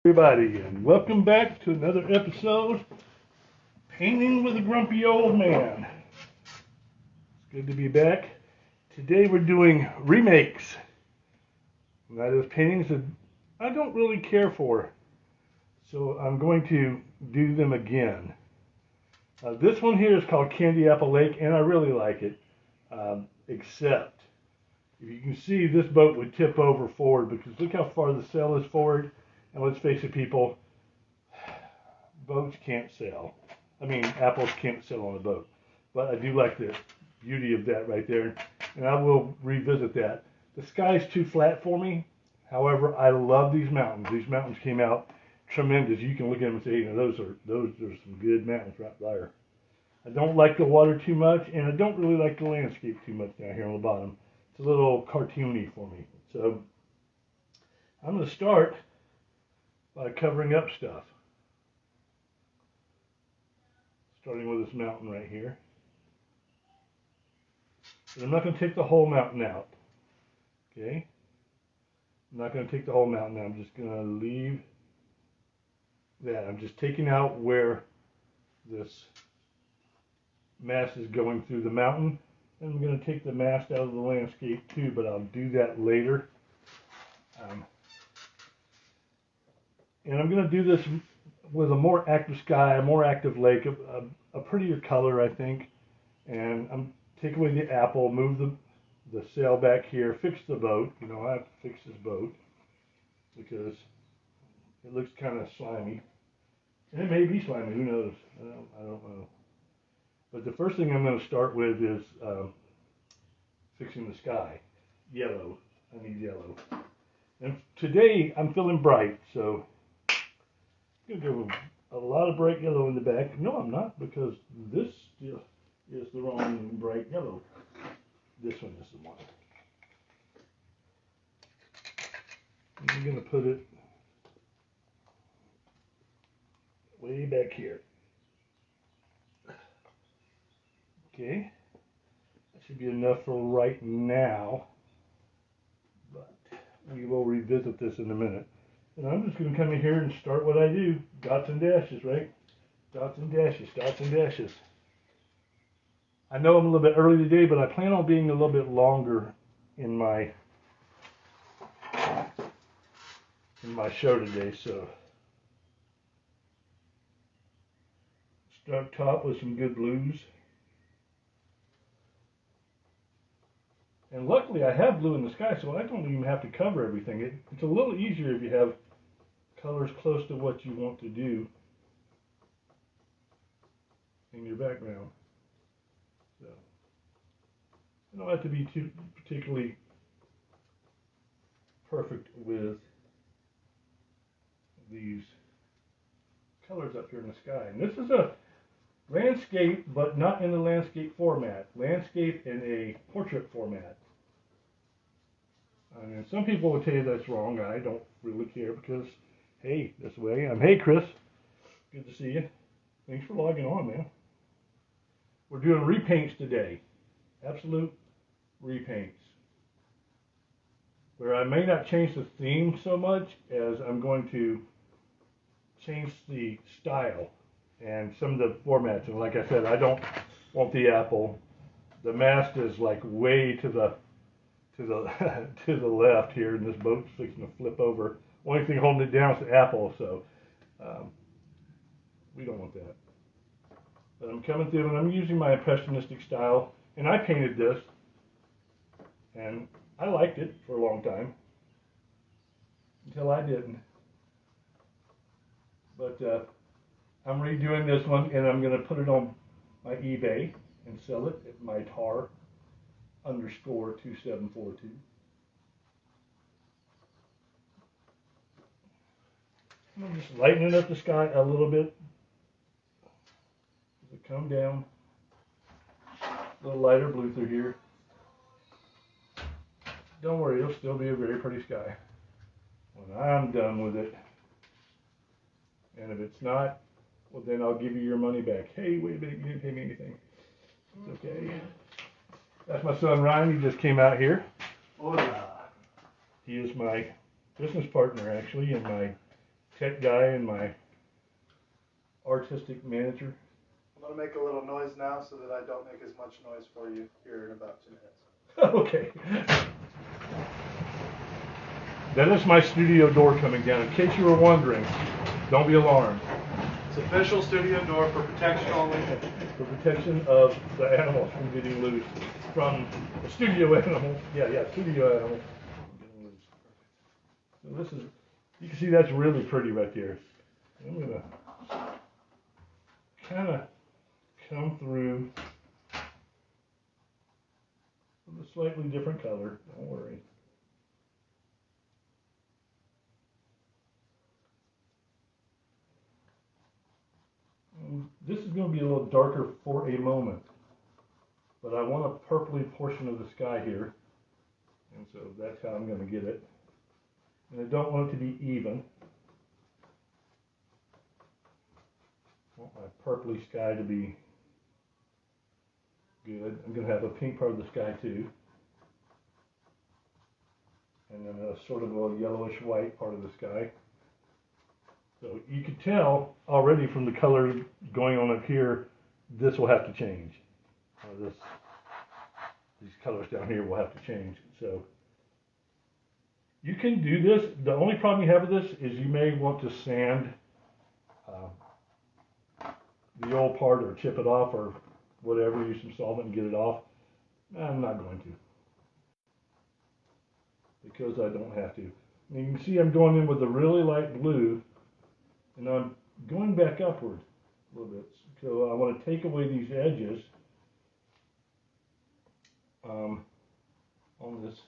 Everybody, and welcome back to another episode Painting with a Grumpy Old Man. It's good to be back. Today we're doing remakes. And that is paintings that I don't really care for, so I'm going to do them again. This one here is called Candy Apple Lake, and I really like it, except if you can see, this boat would tip over forward because look how far the sail is forward. And let's face it, people, boats can't sail. I mean, apples can't sail on a boat. But I do like the beauty of that right there. And I will revisit that. The sky's too flat for me. However, I love these mountains. These mountains came out tremendous. You can look at them and say, you know, those are some good mountains right there. I don't like the water too much, and I don't really like the landscape too much down here on the bottom. It's a little cartoony for me. So I'm going to start by covering up stuff. Starting with this mountain right here. But I'm not going to take the whole mountain out. Okay? I'm not going to take the whole mountain out. I'm just going to leave that. I'm just taking out where this mast is going through the mountain. And I'm going to take the mast out of the landscape too, but I'll do that later. And I'm going to do this with a more active sky, a more active lake, a prettier color, I think. And I'm take away the apple, move the sail back here, fix the boat. You know, I have to fix this boat because it looks kind of slimy. And it may be slimy, who knows? I don't know. But the first thing I'm going to start with is fixing the sky. Yellow. I need yellow. And today I'm feeling bright, so I'm going to go a lot of bright yellow in the back. No, I'm not, because this is the wrong bright yellow. This one is the one. I'm going to put it way back here. Okay, that should be enough for right now, but we will revisit this in a minute. And I'm just going to come in here and start what I do. Dots and dashes, right? Dots and dashes, dots and dashes. I know I'm a little bit early today, but I plan on being a little bit longer in my show today, so start top with some good blues. And luckily I have blue in the sky, so I don't even have to cover everything. It's a little easier if you have colors close to what you want to do in your background. So you don't have to be too particularly perfect with these colors up here in the sky. And this is a landscape, but not in the landscape format. Landscape in a portrait format. And some people would tell you that's wrong. I don't really care because, hey, that's the way I am. Hey, Chris. Good to see you. Thanks for logging on, man. We're doing repaints today. Absolute repaints. Where I may not change the theme so much as I'm going to change the style and some of the formats. And like I said, I don't want the apple. The mast is like way to the to the left here, and this boat's fixing to flip over. Only thing holding it down is the apple, so we don't want that. But I'm coming through, and I'm using my Impressionistic style, and I painted this, and I liked it for a long time until I didn't. But I'm redoing this one, and I'm going to put it on my eBay and sell it at my tar _2742. I'm just lightening up the sky a little bit. As it come down, a little lighter blue through here. Don't worry, it'll still be a very pretty sky when I'm done with it. And if it's not, well, then I'll give you your money back. Hey, wait a minute, you didn't pay me anything. It's okay. That's my son Ryan. He just came out here. Hola. He is my business partner, actually, in my tech guy and my artistic manager. I'm going to make a little noise now so that I don't make as much noise for you here in about 2 minutes. Okay. That is my studio door coming down. In case you were wondering, don't be alarmed. It's official studio door for protection only. For protection of the animals from getting loose. From the studio animal. Yeah, studio animal. Getting loose. So this is, you can see that's really pretty right there. I'm going to kind of come through with a slightly different color. Don't worry. This is going to be a little darker for a moment, but I want a purpley portion of the sky here, and so that's how I'm going to get it. And I don't want it to be even. I want my purpley sky to be good. I'm going to have a pink part of the sky too, and then a sort of a yellowish white part of the sky. So you can tell already from the colors going on up here, this will have to change. These colors down here will have to change. So you can do this. The only problem you have with this is you may want to sand the old part or chip it off or whatever, use some solvent and get it off. I'm not going to, because I don't have to. And you can see I'm going in with a really light blue, and I'm going back upward a little bit. So I want to take away these edges on this.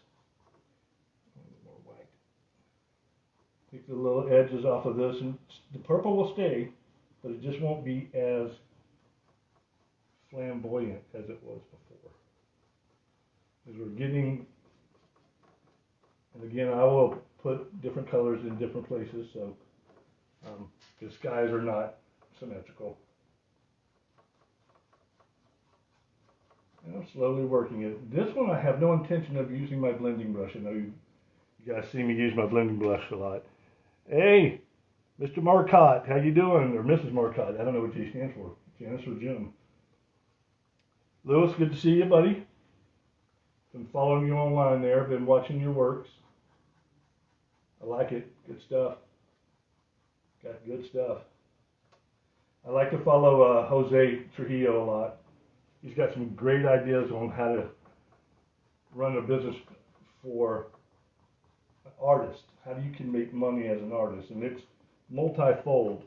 A little more white. Take the little edges off of this, and the purple will stay, but it just won't be as flamboyant as it was before. As we're getting, and again, I will put different colors in different places, so the skies are not symmetrical. And I'm slowly working it. This one I have no intention of using my blending brush. I know you guys see me use my blending brush a lot. Hey, Mr. Marcotte, how you doing? Or Mrs. Marcotte, I don't know what J stands for. Janice or Jim. Lewis, good to see you, buddy. Been following you online there. Been watching your works. I like it. Good stuff. Got good stuff. I like to follow Jose Trujillo a lot. He's got some great ideas on how to run a business for an artist. How you can make money as an artist, and it's multifold.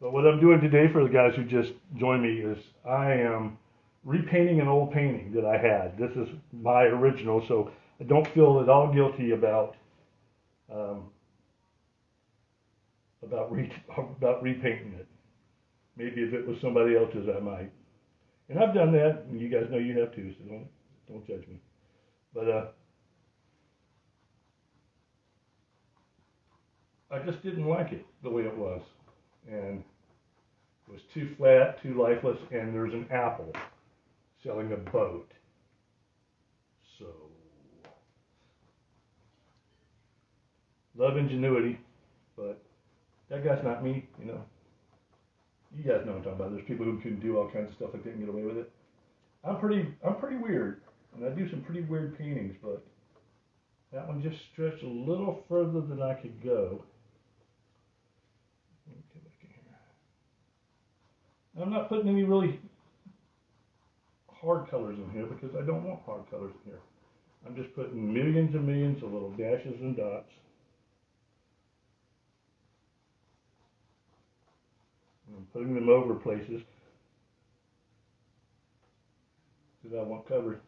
But what I'm doing today for the guys who just joined me is I am repainting an old painting that I had. This is my original, so I don't feel at all guilty about repainting it. Maybe if it was somebody else's, I might. And I've done that, and you guys know you have too, so don't judge me. But I just didn't like it the way it was, and it was too flat, too lifeless, and there's an apple selling a boat. So love ingenuity, but that guy's not me, you know. You guys know what I'm talking about. There's people who can do all kinds of stuff like that and get away with it. I'm pretty weird, and I do some pretty weird paintings, but that one just stretched a little further than I could go. Let me get back in here. I'm not putting any really hard colors in here because I don't want hard colors in here. I'm just putting millions and millions of little dashes and dots. I'm putting them over places that I want covered.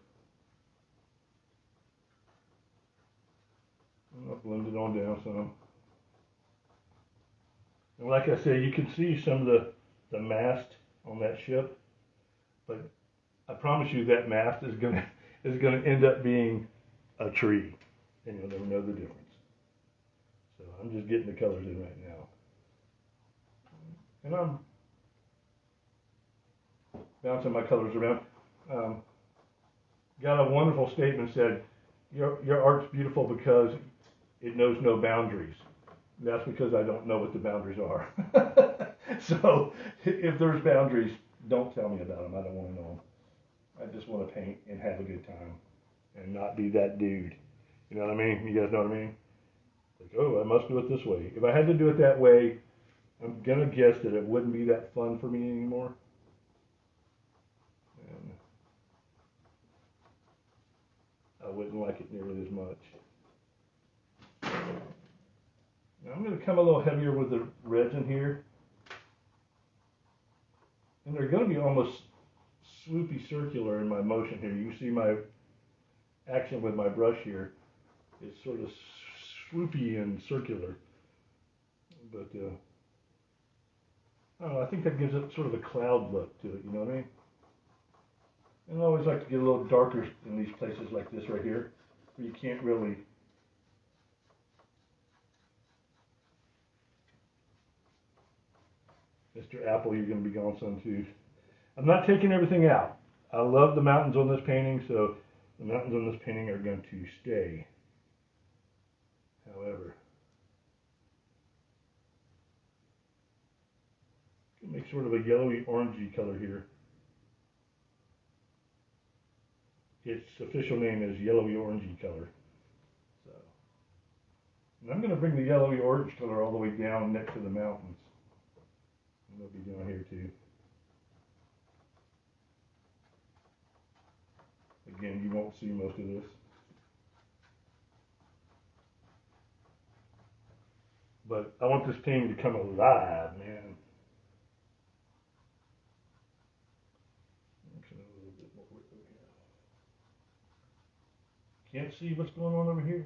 And I'll blend it on down some. And like I say, you can see some of the mast on that ship, but I promise you that mast is gonna end up being a tree, and you'll never know the difference. So I'm just getting the colors in right now. And I'm bouncing my colors around. Got a wonderful statement said, your art's beautiful because it knows no boundaries. That's because I don't know what the boundaries are. So if there's boundaries, don't tell me about them. I don't want to know them. I just want to paint and have a good time and not be that dude. You know what I mean? You guys know what I mean? Like, oh, I must do it this way. If I had to do it that way, I'm gonna guess that it wouldn't be that fun for me anymore. And I wouldn't like it nearly as much. Now I'm going to come a little heavier with the reds in here. And they're going to be almost swoopy circular in my motion here. You see my action with my brush here. It's sort of swoopy and circular. But I don't know, I think that gives it sort of a cloud look to it, you know what I mean? And I always like to get a little darker in these places like this right here, where you can't really. Mr. Apple, you're going to be gone some too. I'm not taking everything out. I love the mountains on this painting, so the mountains on this painting are going to stay. However, I'm going to make sort of a yellowy orangey color here. Its official name is yellowy orangey color. So, and I'm going to bring the yellowy orange color all the way down next to the mountains. And they'll be down here too. Again, you won't see most of this. But I want this painting to come alive, man. Actually, a little bit more width over here. Can't see what's going on over here.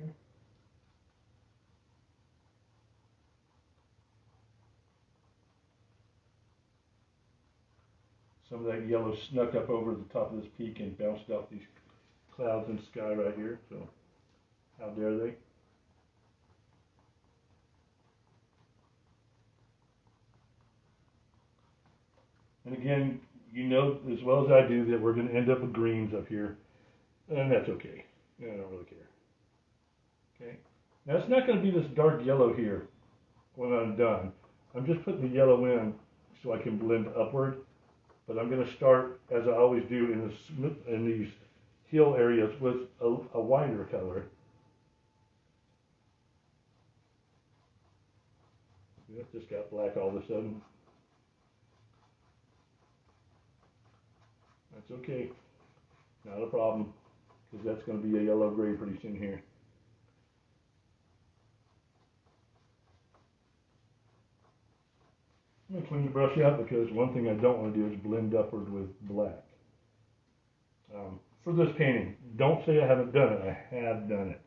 Some of that yellow snuck up over the top of this peak and bounced off these clouds and sky right here. So, how dare they? And again, you know as well as I do that we're going to end up with greens up here. And that's okay. I don't really care. Okay. Now it's not going to be this dark yellow here when I'm done. I'm just putting the yellow in so I can blend upward. But I'm going to start, as I always do, in these hill areas with a wider color. It just got black all of a sudden. That's okay. Not a problem, because that's going to be a yellow-gray pretty soon here. I'm going to clean the brush out because one thing I don't want to do is blend upward with black. For this painting, don't say I haven't done it. I have done it,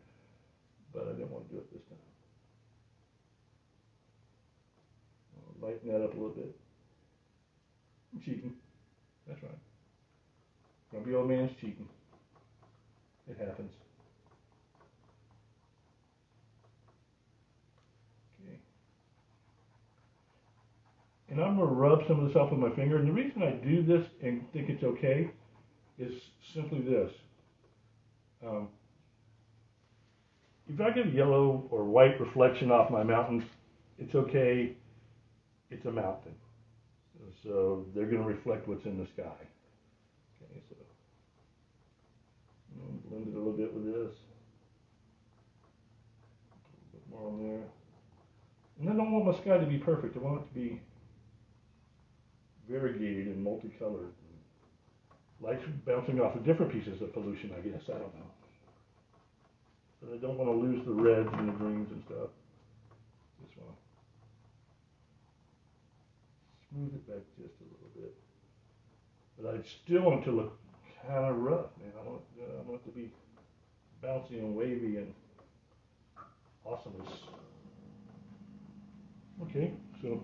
but I didn't want to do it this time. I'll lighten that up a little bit. I'm cheating. That's right. Grumpy old man's cheating. It happens. Okay. And I'm going to rub some of this off with my finger. And the reason I do this and think it's okay is simply this. If I get a yellow or white reflection off my mountains, it's okay. It's a mountain. So they're going to reflect what's in the sky. Okay, so blend it a little bit with this. A bit more on there. And I don't want my sky to be perfect. I want it to be variegated and multicolored. Lights bouncing off of different pieces of pollution, I guess. I don't know. But I don't want to lose the reds and the greens and stuff. Just want to smooth it back just a little bit. But I still want it to look kind of rough, man. I want it to be bouncy and wavy and awesome. Okay, so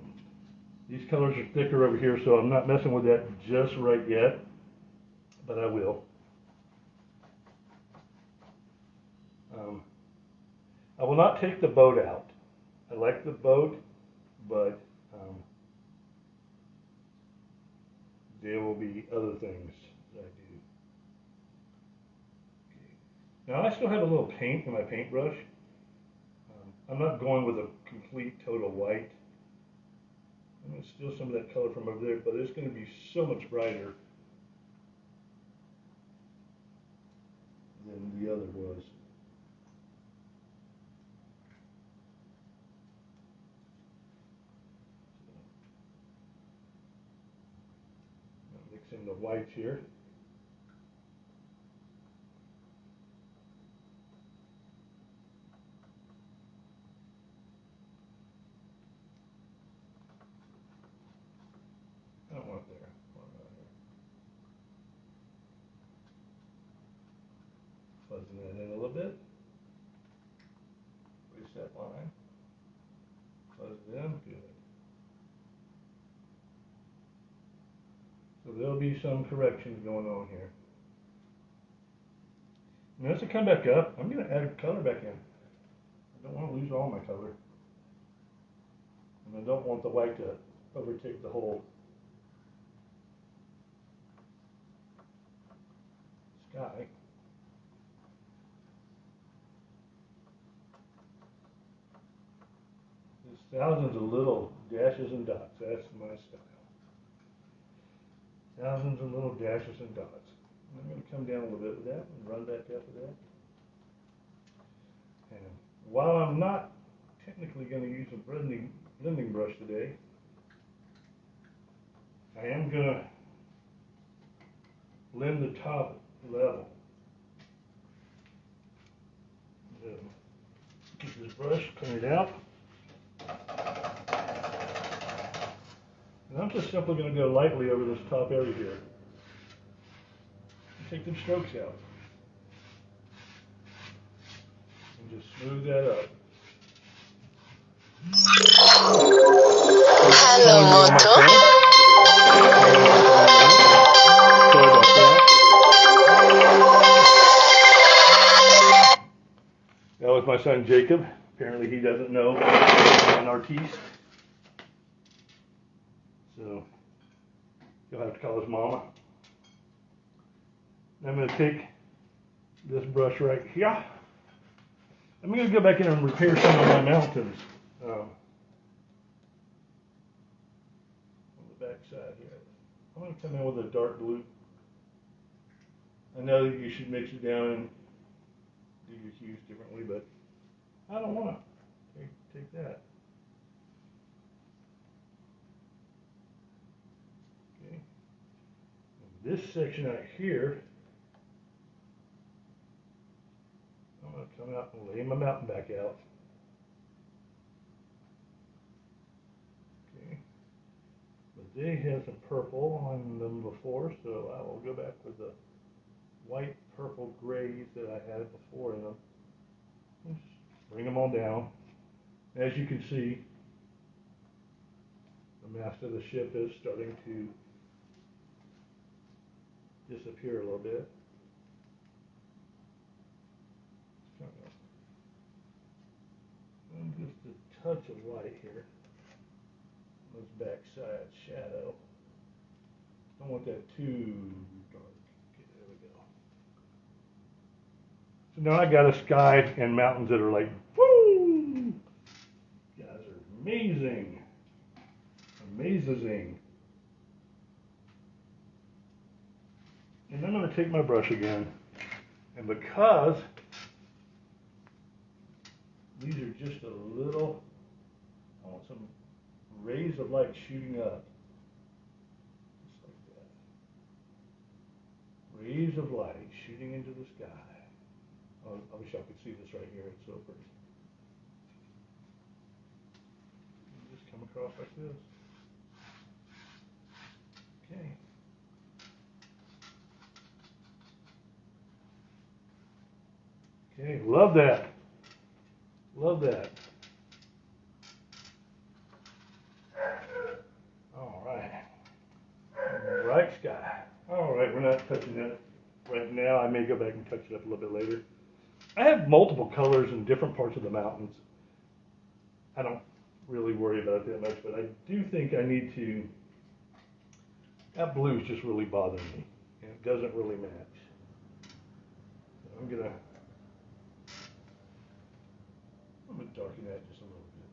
these colors are thicker over here, so I'm not messing with that just right yet, but I will. I will not take the boat out. I like the boat, but there will be other things that I do. Okay. Now I still have a little paint in my paintbrush. I'm not going with a complete total white. I'm going to steal some of that color from over there, but it's going to be so much brighter than the other was. Mixing the whites here. I don't want it there. I want it right here. Fuzzing that in a little bit. Trace that line. Fuzz it in. Good. So there'll be some corrections going on here. And as I come back up, I'm going to add color back in. I don't want to lose all my color. And I don't want the white to overtake the whole sky. There's thousands of little dashes and dots. That's my style. Thousands of little dashes and dots. I'm going to come down a little bit with that and run back up with that. And while I'm not technically going to use a blending brush today, I am going to blend the top level. Get this brush, clean it out. And I'm just simply going to go lightly over this top area here. And take them strokes out. And just smooth that up. Hello, Moto. That was my son Jacob. Apparently he doesn't know I'm an artiste. So you'll have to call his mama. I'm going to take this brush right here. I'm going to go back in and repair some of my mountains on the back side here. I'm going to come in with a dark blue. I know that you should mix it down and do your hues differently, but I don't want to. Take that. Okay. And this section out here, I'm going to come out and lay my mountain back out. Okay. But they had some purple on them before, so I will go back with the white, purple, grays that I had before in them. Just bring them all down. As you can see, the mast of the ship is starting to disappear a little bit. And just a touch of light here on this back side shadow. Don't want that too dark. Okay, there we go. So now I got a sky and mountains that are like, woo! You guys are amazing. Amazing. And I'm going to take my brush again. And because these are just a little, I want some rays of light shooting up. Just like that. Rays of light shooting into the sky. Oh, I wish I could see this right here. It's so pretty. Just come across like this. Okay. Okay, love that. Love that. All right. Right sky. All right, we're not touching that right now. I may go back and touch it up a little bit later. I have multiple colors in different parts of the mountains. I don't really worry about it that much, but I do think I need to. That blue is just really bothering me, and it doesn't really match. So I'm gonna. I'm going to darken that just a little bit.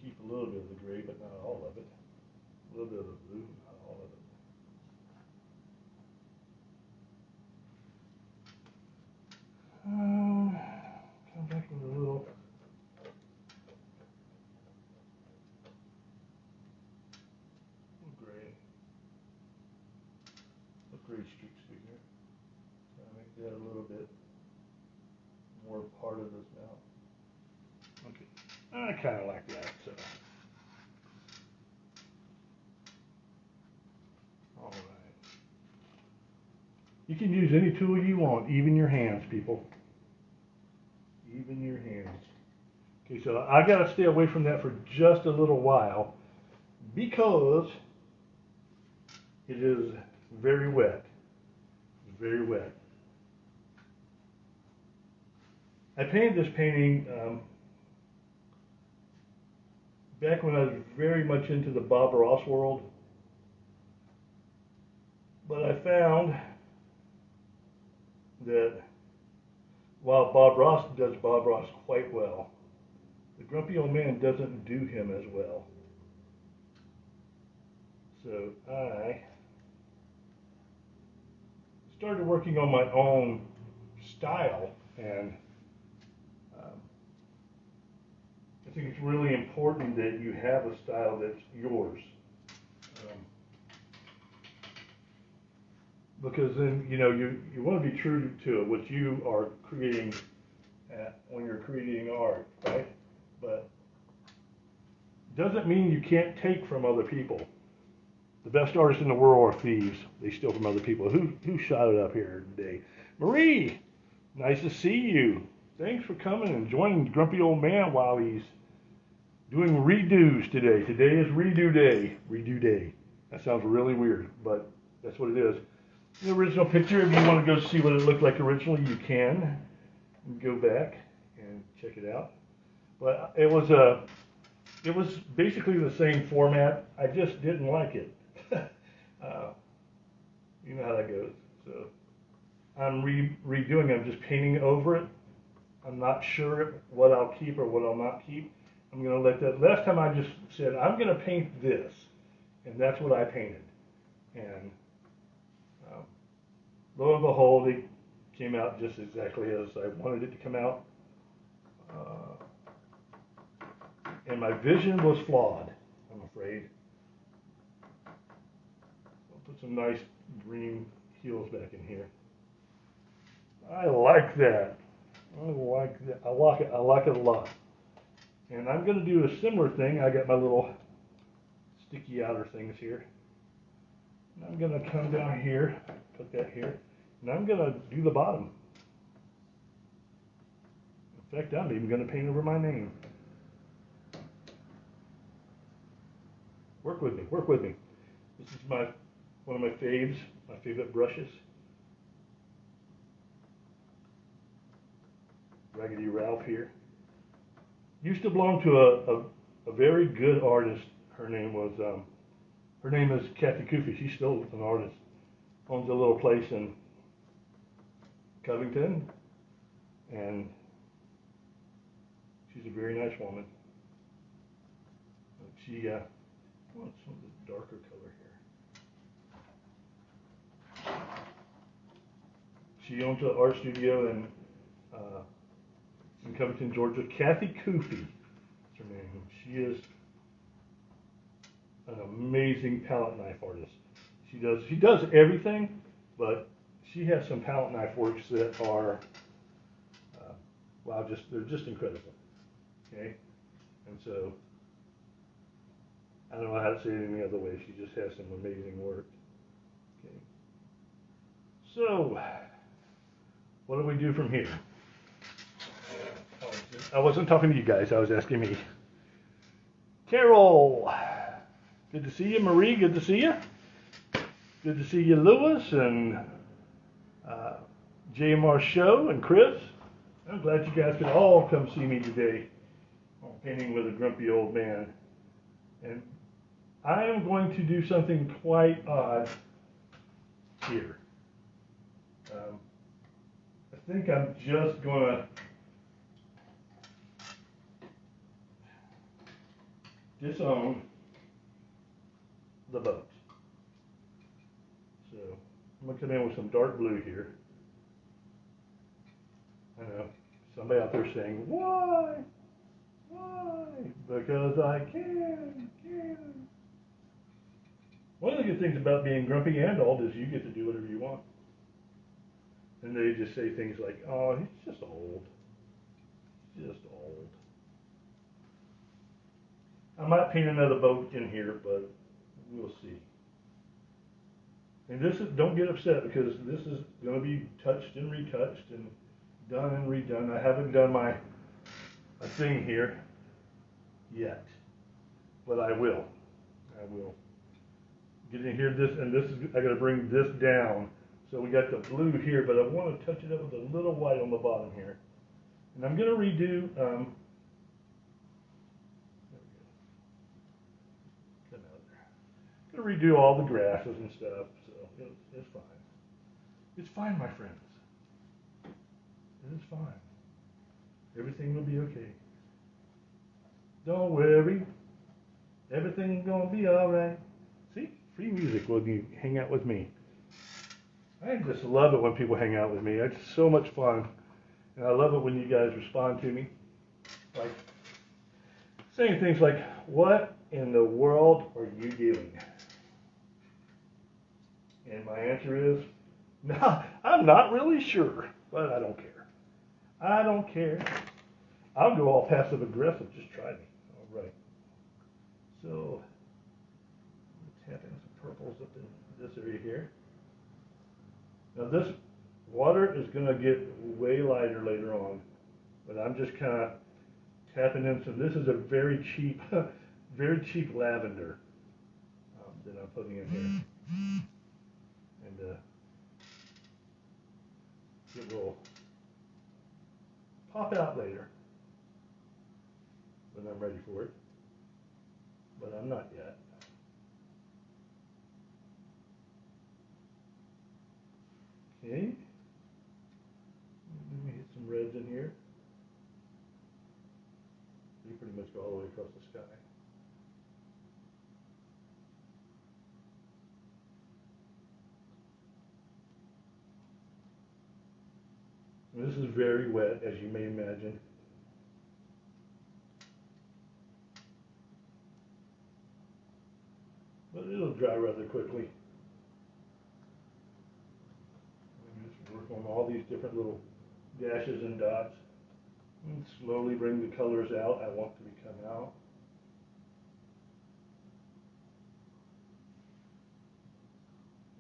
Keep a little bit of the gray, but not all of it. A little bit of the blue, not all of it. Come back with a little gray. Gray streaks through here. Try to make that a little bit more part of this mouth. Okay, I kind of like that. So, all right. You can use any tool you want, even your hands, people. Even your hands. Okay, so I gotta stay away from that for just a little while because it is very wet. Very wet. I painted this painting back when I was very much into the Bob Ross world, but I found that while Bob Ross does Bob Ross quite well, the Grumpy Old Man doesn't do him as well. So I started working on my own style, and I think it's really important that you have a style that's yours, because then you want to be true to what you are creating when you're creating art, right? But doesn't mean you can't take from other people. The best artists in the world are thieves. They steal from other people. Who shot it up here today? Marie, nice to see you. Thanks for coming and joining the Grumpy Old Man while he's doing redos today. Today is redo day. Redo day. That sounds really weird, but that's what it is. The original picture, if you want to go see what it looked like originally, you can. Go back and check it out. But it was basically the same format. I just didn't like it. You know how that goes. So I'm redoing it. I'm just painting over it. I'm not sure what I'll keep or what I'll not keep. I'm going to let that. Last time I just said, I'm going to paint this. And that's what I painted. And lo and behold, it came out just exactly as I wanted it to come out. And my vision was flawed, I'm afraid. I'll put some nice green heels back in here. I like that. I like that. I like it. I like it a lot. And I'm going to do a similar thing. I got my little sticky outer things here. And I'm going to come down here, put that here, and I'm going to do the bottom. In fact, I'm even going to paint over my name. Work with me. Work with me. This is one of my faves, my favorite brushes. Raggedy Ralph here. Used to belong to a very good artist. Her name is Kathy Kufi. She's still an artist. Owns a little place in Covington, and she's a very nice woman. She I want some of the darker color here. She owns an art studio in Covington, Georgia. Kathy Kufi is her name. She is an amazing palette knife artist. She does everything, but she has some palette knife works that are wow, they're just incredible. Okay, and so I don't know how to say it any other way. She just has some amazing work. Okay, so what do we do from here? I wasn't talking to you guys. I was asking me. Carol, good to see you. Marie, good to see you. Good to see you, Lewis, and JMR Show, and Chris. I'm glad you guys could all come see me today on Painting with a Grumpy Old Man. And I am going to do something quite odd here. I think I'm just going to disown the boat. So I'm gonna come in with some dark blue here. I know somebody out there saying, why? Why? Because I can. One of the good things about being grumpy and old is you get to do whatever you want. And they just say things like, oh, he's just old. He's just old. I might paint another boat in here, but we'll see. And this is, don't get upset because this is going to be touched and retouched and done and redone. I haven't done my thing here yet, but I will. I will. Get in here, this is, I got to bring this down. So we got the blue here, but I want to touch it up with a little white on the bottom here. And I'm going to redo, I'm going to redo all the grasses and stuff, so it's fine. It's fine, my friends. It is fine. Everything will be okay. Don't worry. Everything's going to be all right. See? Free music when you hang out with me. I just love it when people hang out with me. It's so much fun. And I love it when you guys respond to me. Like saying things like, what in the world are you doing? And my answer is, no, I'm not really sure, but I don't care. I don't care. I'll go all passive aggressive. Just try me. All right. So, tap in some purples up in this area here. Now this water is going to get way lighter later on, but I'm just kind of tapping in some. This is a very cheap lavender that I'm putting in here. And it will pop out later when I'm ready for it, but I'm not yet. Okay, let me hit some reds in here. You pretty much go all the way across the sky. This is very wet, as you may imagine. But it'll dry rather quickly. Just work on all these different little dashes and dots. And slowly bring the colors out I want to come out.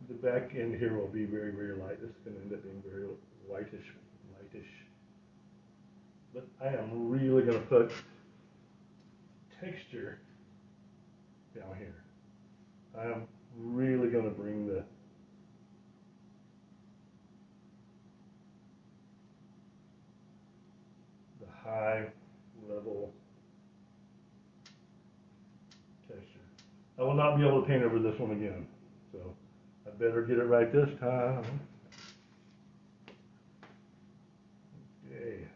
The back end here will be very, very light. This is going to end up being very whitish. But I am really going to put texture down here. I am really going to bring the high level texture. I will not be able to paint over this one again, so I better get it right this time. Okay.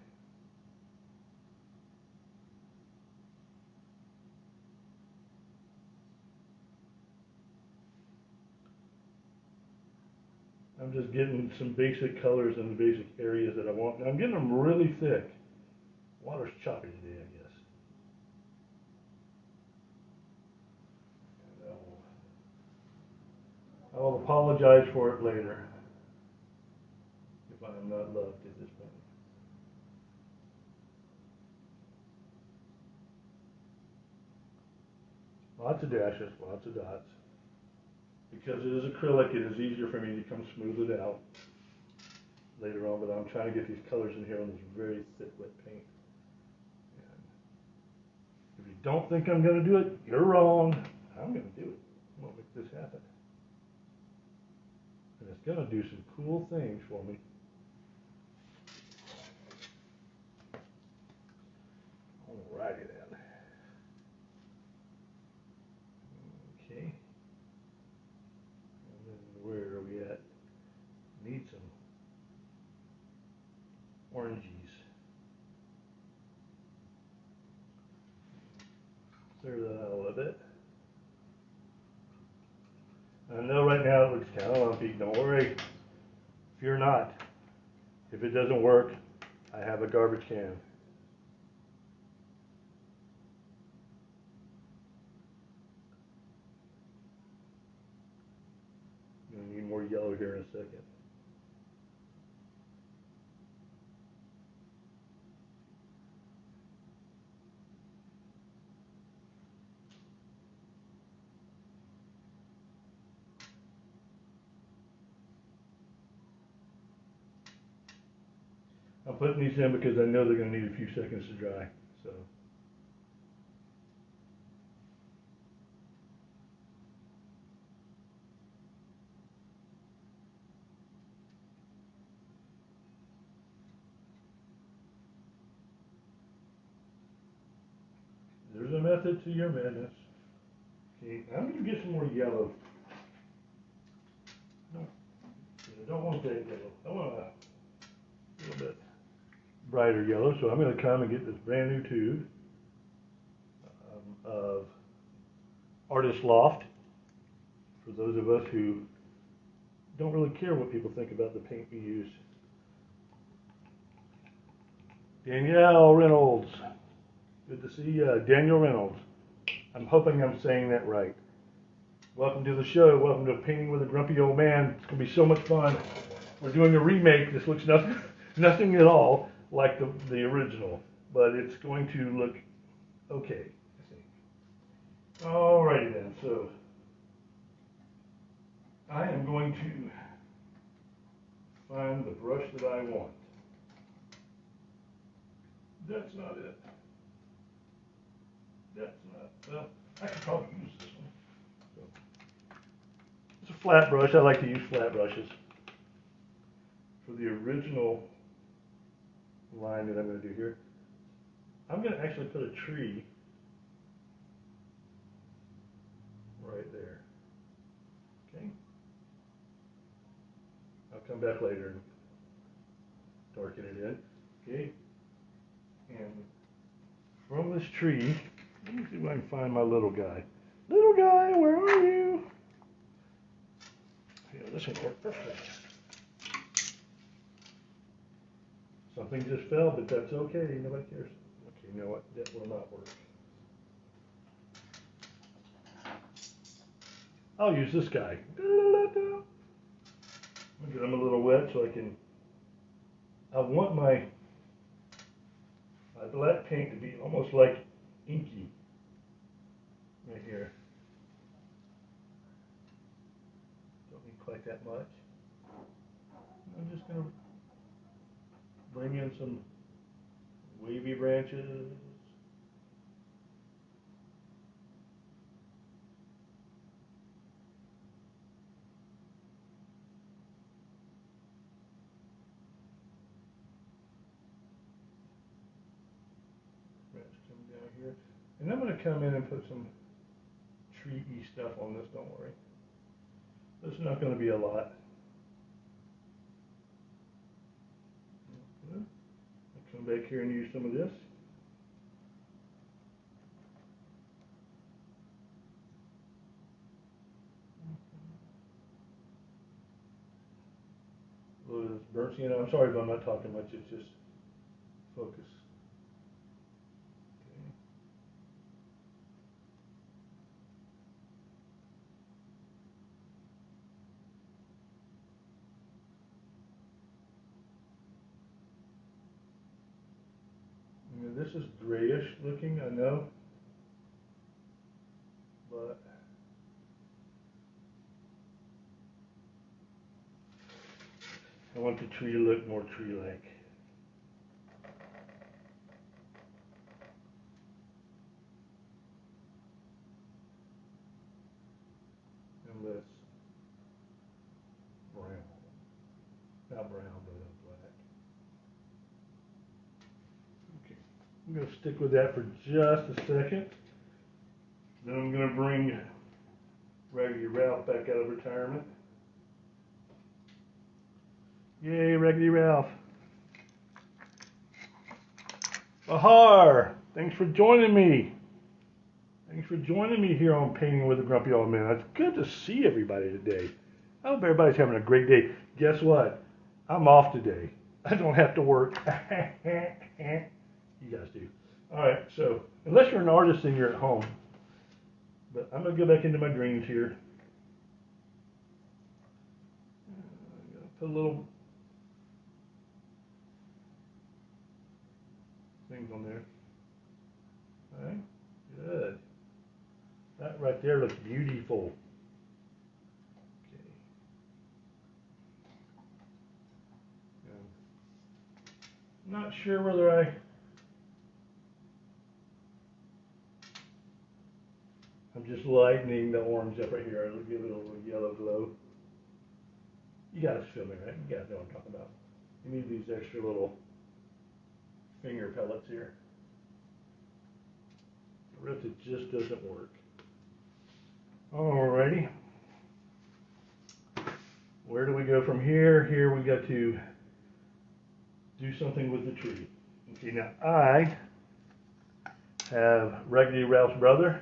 I'm just getting some basic colors in the basic areas that I want. I'm getting them really thick. Water's choppy today, I guess. And I will apologize for it later if I am not loved at this point. Lots of dashes, lots of dots. Because it is acrylic, it is easier for me to come smooth it out later on, but I'm trying to get these colors in here on this very thick wet paint. And if you don't think I'm going to do it, you're wrong. I'm going to do it. I'm going to make this happen. And it's going to do some cool things for me. Alrighty then. Okay. And then where are we at? Need some oranges. Clear that out a with it. I know right now it looks kind of lumpy. Don't worry. Fear not. If it doesn't work, I have a garbage can. I'm going to need more yellow here in a second. I'm putting these in because I know they're going to need a few seconds to dry. So. There's a method to your madness. Okay, I'm going to get some more yellow. No, I don't want that yellow. I want a little bit brighter yellow, so I'm going to come and get this brand new tube of Artist Loft. For those of us who don't really care what people think about the paint we use. Danielle Reynolds. Good to see you, Daniel Reynolds. I'm hoping I'm saying that right. Welcome to the show. Welcome to Painting with a Grumpy Old Man. It's going to be so much fun. We're doing a remake. This looks nothing at all like the original, but it's going to look okay, I think. Alrighty then, so I am going to find the brush that I want. That's not it. That's not, well, I could probably use this one. So, it's a flat brush. I like to use flat brushes. For the original line that I'm going to do here, I'm going to actually put a tree right there. Okay? I'll come back later and darken it in. Okay? And from this tree, let me see if I can find my little guy. Little guy, where are you? Yeah, this will work perfect. Something just fell, but that's okay. Nobody cares. Okay, you know what? That will not work. I'll use this guy. I'm gonna get him a little wet so I can. I want my black paint to be almost like inky right here. Don't need quite that much. I'm just gonna bring in some wavy branches. Down here, and I'm going to come in and put some tree-y stuff on this. Don't worry, this is not going to be a lot. I'll come back here and use some of this. A little of this burnt sienna. I'm sorry if I'm not talking much. It's just focus. This is grayish looking, I know, but I want the tree to look more tree-like. And less brown. Not brown, but black. Okay. I'm going to stick with that for just a second. Then I'm going to bring Raggedy Ralph back out of retirement. Yay, Raggedy Ralph. Ahar! Thanks for joining me. Thanks for joining me here on Painting with a Grumpy Old Man. It's good to see everybody today. I hope everybody's having a great day. Guess what? I'm off today. I don't have to work. You guys do. Alright, so unless you're an artist and you're at home. But I'm going to go back into my greens here. I'm going to put a little things on there. Alright, good. That right there looks beautiful. Okay. Not sure whether I'm just lightening the orange up right here. It'll give it a little yellow glow. You guys feel me, right? You guys know what I'm talking about. You need these extra little finger pellets here. Or else it just doesn't work. Alrighty. Where do we go from here? Here we got to do something with the tree. Okay, now I have Raggedy Ralph's brother.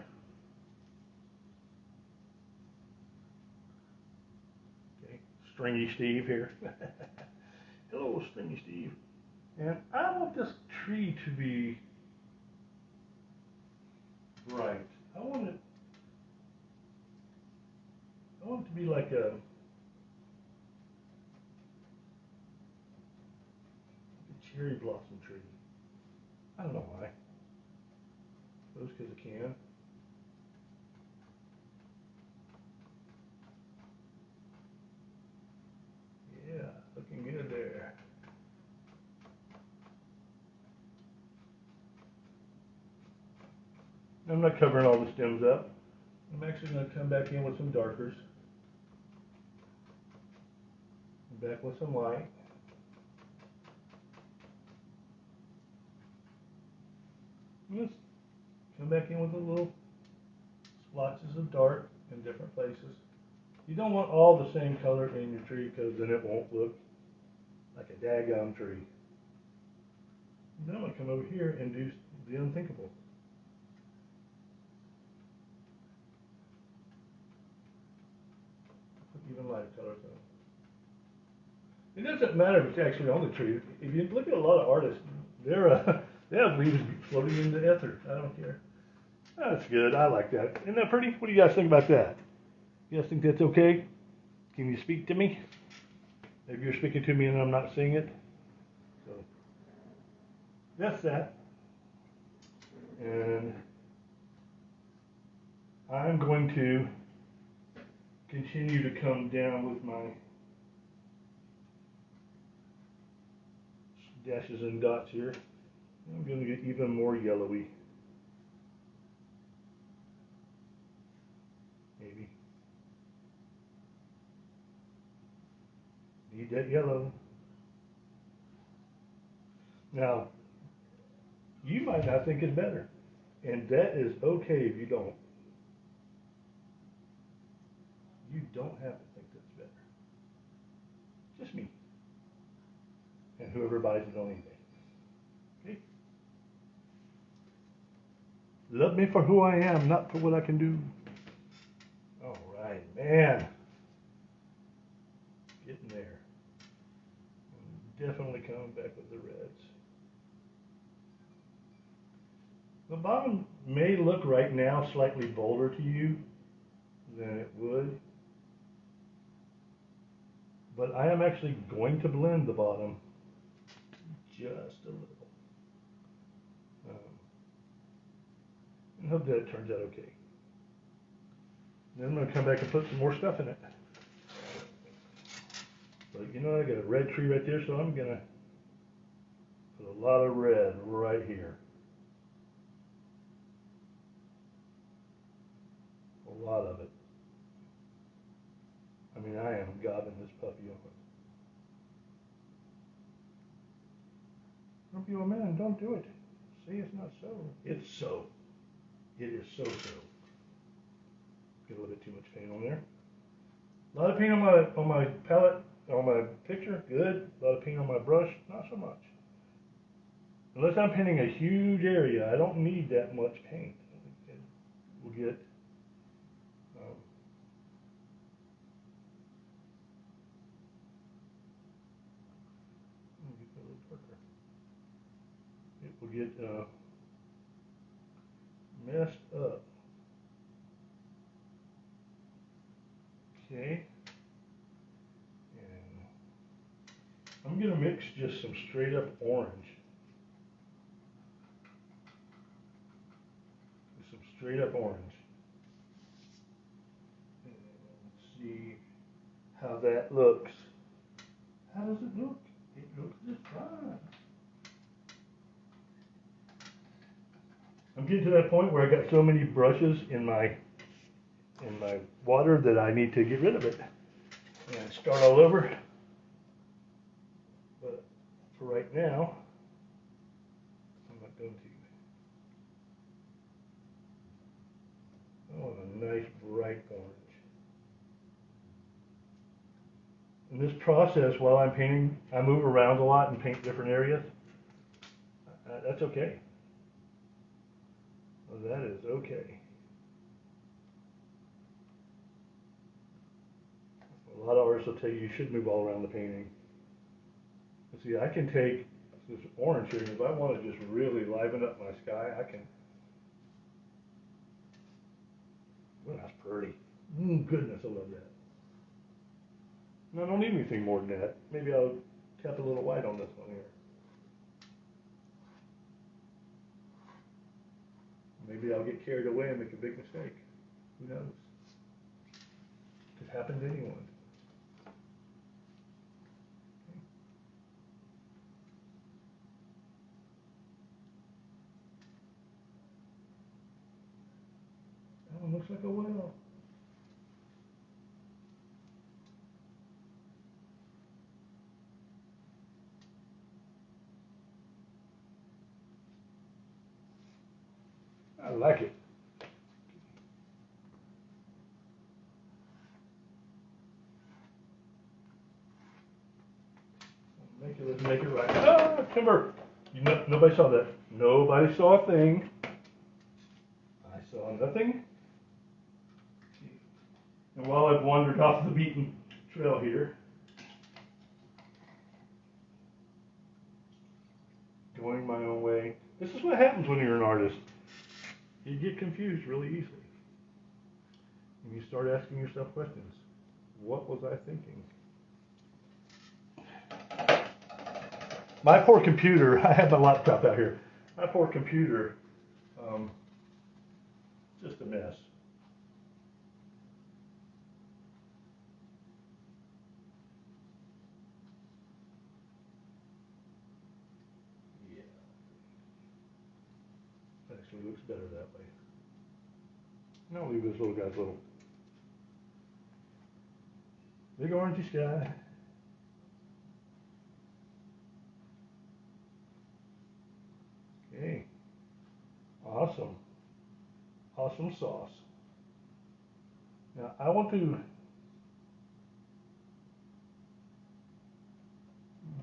Okay, Stringy Steve here. Hello, Stringy Steve. And I want this tree to be bright. I want it to be like a cherry blossom tree. I don't know why. Suppose because I can. Yeah, looking good there. I'm not covering all the stems up. I'm actually going to come back in with some darkers. Back with some light. Let's come back in with a little splotches of dark in different places. You don't want all the same color in your tree because then it won't look like a daggone tree. Then I'm going to come over here and do the unthinkable. Put even lighter colors on. It doesn't matter if it's actually on the tree. If you look at a lot of artists, they have leaves floating in the ether. I don't care. That's good. I like that. Isn't that pretty? What do you guys think about that? You guys think that's okay? Can you speak to me? Maybe you're speaking to me and I'm not seeing it. So that's that. And I'm going to continue to come down with my dashes and dots here. I'm going to get even more yellowy. Maybe. Need that yellow. Now, you might not think it's better, and that is okay if you don't. You don't have to think that's better. Just me. And whoever buys it on eBay. Okay? Love me for who I am, not for what I can do. All right, man. Getting there. I'm definitely coming back with the reds. The bottom may look right now slightly bolder to you than it would. But I am actually going to blend the bottom just a little. And hope that turns out okay. Then I'm going to come back and put some more stuff in it. But you know, I got a red tree right there, so I'm going to put a lot of red right here. A lot of it. I mean, I am gobbing this puppy on. Grumpy old man, don't do it. Say it's not so. It's so. It is so. Get a little bit too much paint on there. A lot of paint on my palette, on my picture, good. A lot of paint on my brush, not so much. Unless I'm painting a huge area, I don't need that much paint. we'll get a little darker. It will get messed up. Okay. And I'm going to mix just some straight up orange. Some straight up orange. And see how that looks. How does it look? It looks just fine. I'm getting to that point where I got so many brushes in my water that I need to get rid of it and start all over. But for right now, I'm not going to. Oh, a nice bright orange. In this process, while I'm painting, I move around a lot and paint different areas. That's okay. Well, that is okay. A lot of artists will tell you should move all around the painting. But see, I can take this orange here, and if I want to just really liven up my sky, I can. Oh, that's pretty. Goodness, I love that. And I don't need anything more than that. Maybe I'll tap a little white on this one here. Maybe I'll get carried away and make a big mistake. Who knows? Could happen to anyone. That one looks like a whale. I like it. Let's make it right. Ah, timber! Nobody saw that. Nobody saw a thing. I saw nothing. And while I've wandered off the beaten trail here, going my own way. This is what happens when you're an artist. You get confused really easily. And you start asking yourself questions. What was I thinking? My poor computer, I have my laptop out here. My poor computer, just a mess. Yeah. Actually looks better that way. And I'll leave this little guy's little big orangey sky. Okay. Awesome. Awesome sauce. Now I want to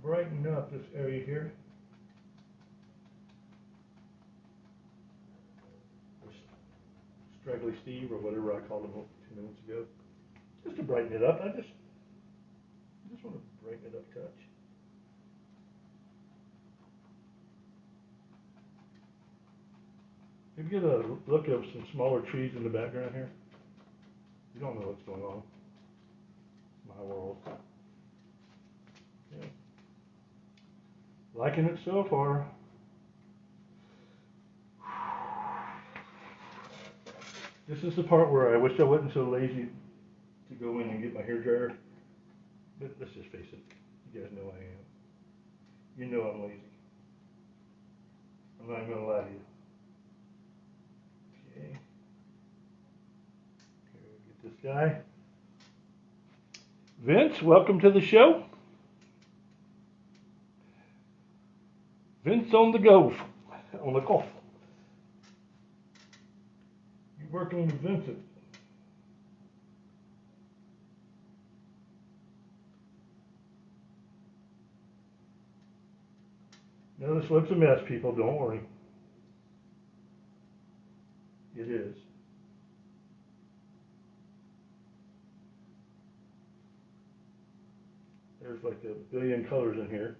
brighten up this area here. Straggly Steve or whatever I called him 2 minutes ago. Just to brighten it up. I just want to brighten it up a touch. If you get a look of some smaller trees in the background here, you don't know what's going on. My world. Okay. Liking it so far. This is the part where I wish I wasn't so lazy to go in and get my hair dryer. But let's just face it. You guys know I am. You know I'm lazy. I'm not even going to lie to you. Okay. Here we get this guy. Vince, welcome to the show. Vince on the golf. On the golf. You working with Vincent? Now this looks a mess, people. Don't worry. It is. There's like a billion colors in here.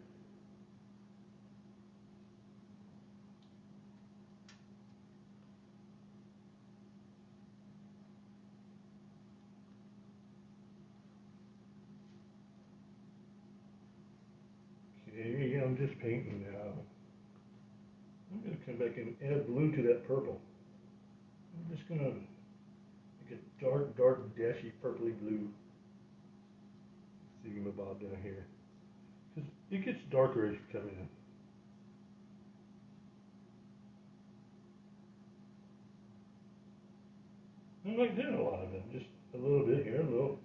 Okay, I'm just painting now. I'm going to come back and add blue to that purple. I'm just going to make a dark, dashy, purpley blue thingamabob down here. Because it gets darker as you come in. I'm not doing a lot of them, just a little bit here, a little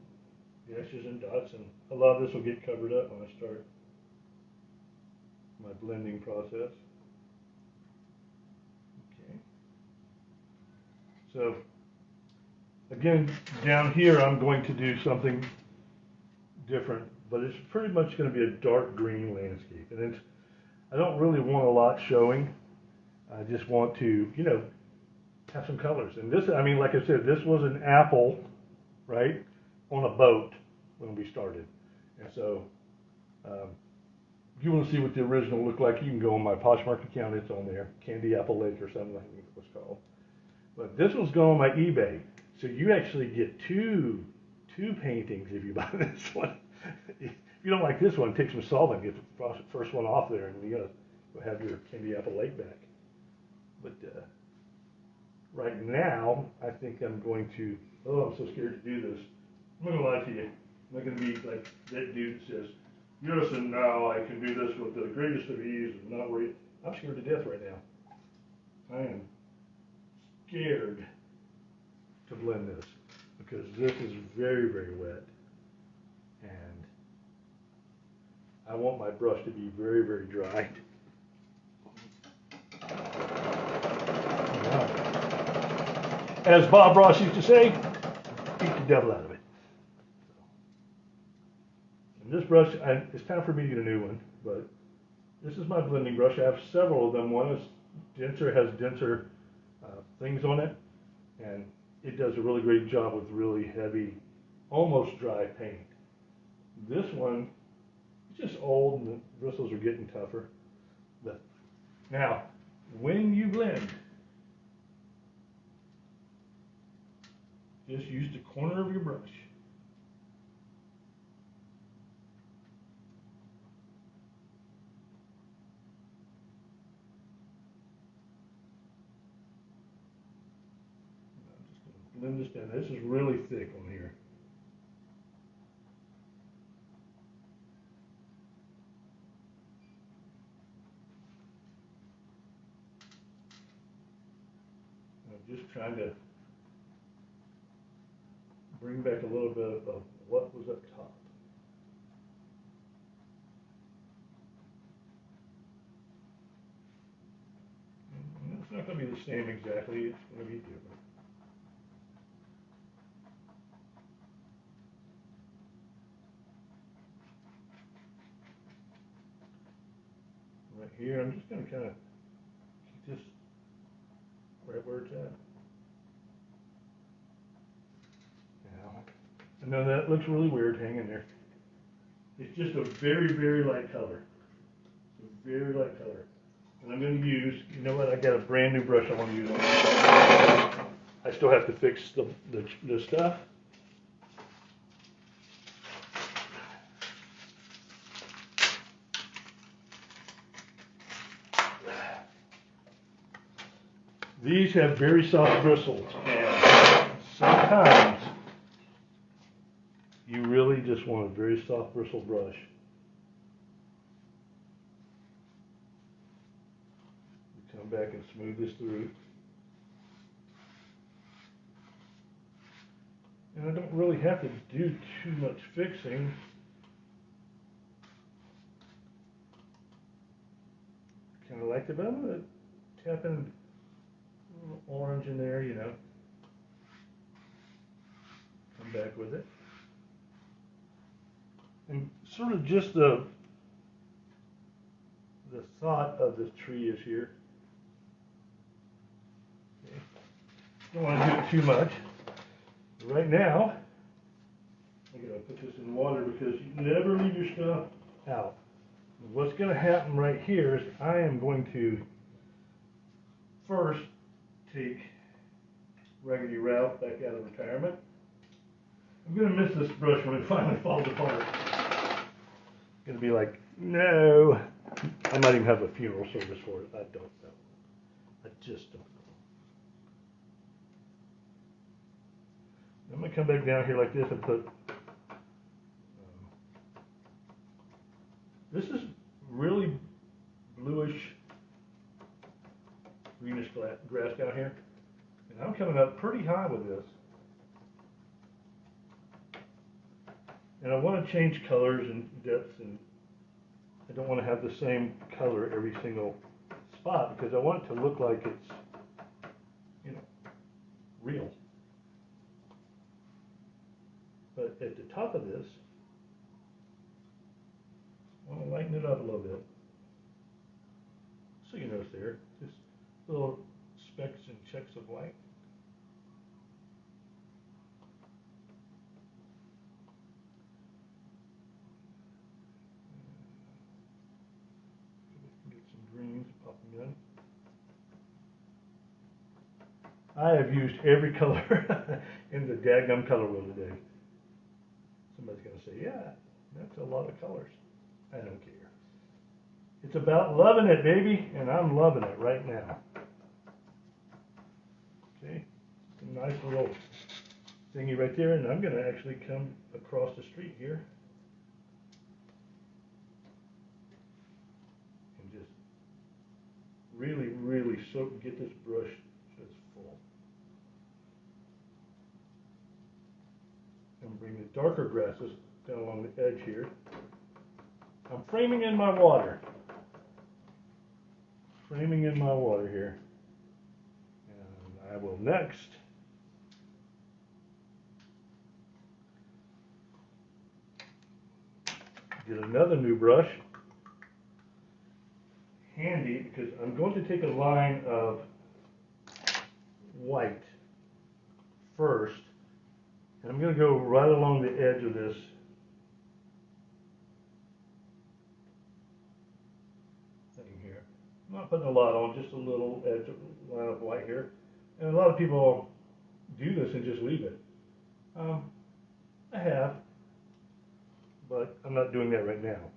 dashes and dots, and a lot of this will get covered up when I start my blending process. Okay. So again, down here I'm going to do something different, but it's pretty much going to be a dark green landscape, and I don't really want a lot showing. I just want to, you know, have some colors. And this, I mean, like I said, this was an apple, right, on a boat when we started. And so, if you want to see what the original looked like, you can go on my Poshmark account. It's on there, Candy Apple Lake or something like it was called. But this one's going on my eBay, so you actually get two paintings if you buy this one. If you don't like this one, take some solvent, get the first one off there, and you'll have your Candy Apple Lake back. But right now, I think I'm going to, I'm so scared to do this. I'm not going to lie to you. I'm not going to be like that dude that says, yes, and now I can do this with the greatest of ease and not worry. I'm scared to death right now. I am scared to blend this because this is very, very wet. And I want my brush to be very, very dry. As Bob Ross used to say, eat the devil out of it. And this brush, it's time for me to get a new one, but this is my blending brush. I have several of them. One is denser, has denser things on it, and it does a really great job with really heavy, almost dry paint. This one, it's just old and the bristles are getting tougher. But now, when you blend, just use the corner of your brush. I'm just going to blend this down. This is really thick on here. I'm just trying to bring back a little bit of what was up top. And it's not going to be the same exactly, it's going to be different. Right here, I'm just going to kind of keep this right where it's at. I know that looks really weird hanging there. It's just a very, very light color. A very light color. And I'm going to use, you know what, I got a brand new brush I want to use on this. I still have to fix the stuff. These have very soft bristles, and sometimes you really just want a very soft bristle brush. You come back and smooth this through. And I don't really have to do too much fixing. Kind of like it, but I'm going to tap in a little orange in there, you know. Come back with it. And sort of just the thought of this tree is here. Okay. Don't want to do it too much. Right now, I gotta put this in water because you never leave your stuff out. What's gonna happen right here is I am going to first take Raggedy Ralph back out of retirement. I'm gonna miss this brush when it finally falls apart. It's gonna be like, no. I might even have a funeral service for it. I don't know. I just don't know. I'm gonna come back down here like this and put. This is really bluish, greenish grass down here, and I'm coming up pretty high with this. And I want to change colors and depths, and I don't want to have the same color every single spot because I want it to look like it's, you know, real. But at the top of this, I want to lighten it up a little bit. So you notice there, just little specks and checks of white. Get some greens, pop them in. I have used every color in the daggum color wheel today. Somebody's going to say, yeah, that's a lot of colors. I don't care. It's about loving it, baby, and I'm loving it right now. Okay, it's a nice little thingy right there, and I'm going to actually come across the street here and just really get this brush just full. And bring the darker grasses down along the edge here. I'm framing in my water. Framing in my water here. And I will next get another new brush. Handy because I'm going to take a line of white first. And I'm going to go right along the edge of this thing here. I'm not putting a lot on, just a little edge line of white here. And a lot of people do this and just leave it. I have, but I'm not doing that right now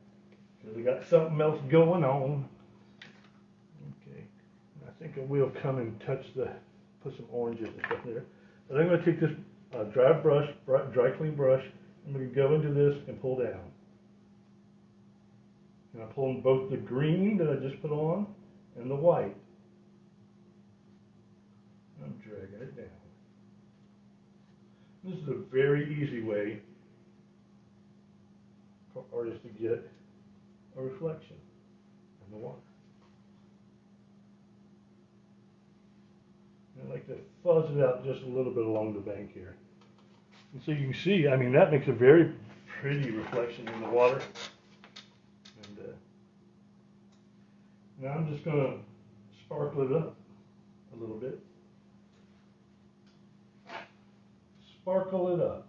because we got something else going on. Okay, I think I will come and touch put some oranges and stuff there. But I'm going to take this dry clean brush. I'm going to go into this and pull down. And I'm pulling both the green that I just put on and the white. I'm dragging it down. This is a very easy way for artists to get a reflection in the water. And I like to fuzz it out just a little bit along the bank here. And so you can see, I mean, that makes a very pretty reflection in the water. And now I'm just going to sparkle it up a little bit. Sparkle it up.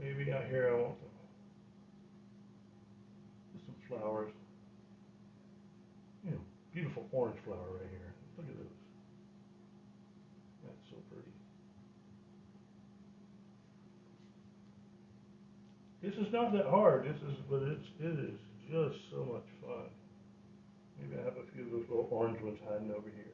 Maybe out here I want some flowers. You know, beautiful orange flower right here. Look at those. That's so pretty. This is not that hard. But it is just so much fun. Maybe I have a few of those little orange ones hiding over here.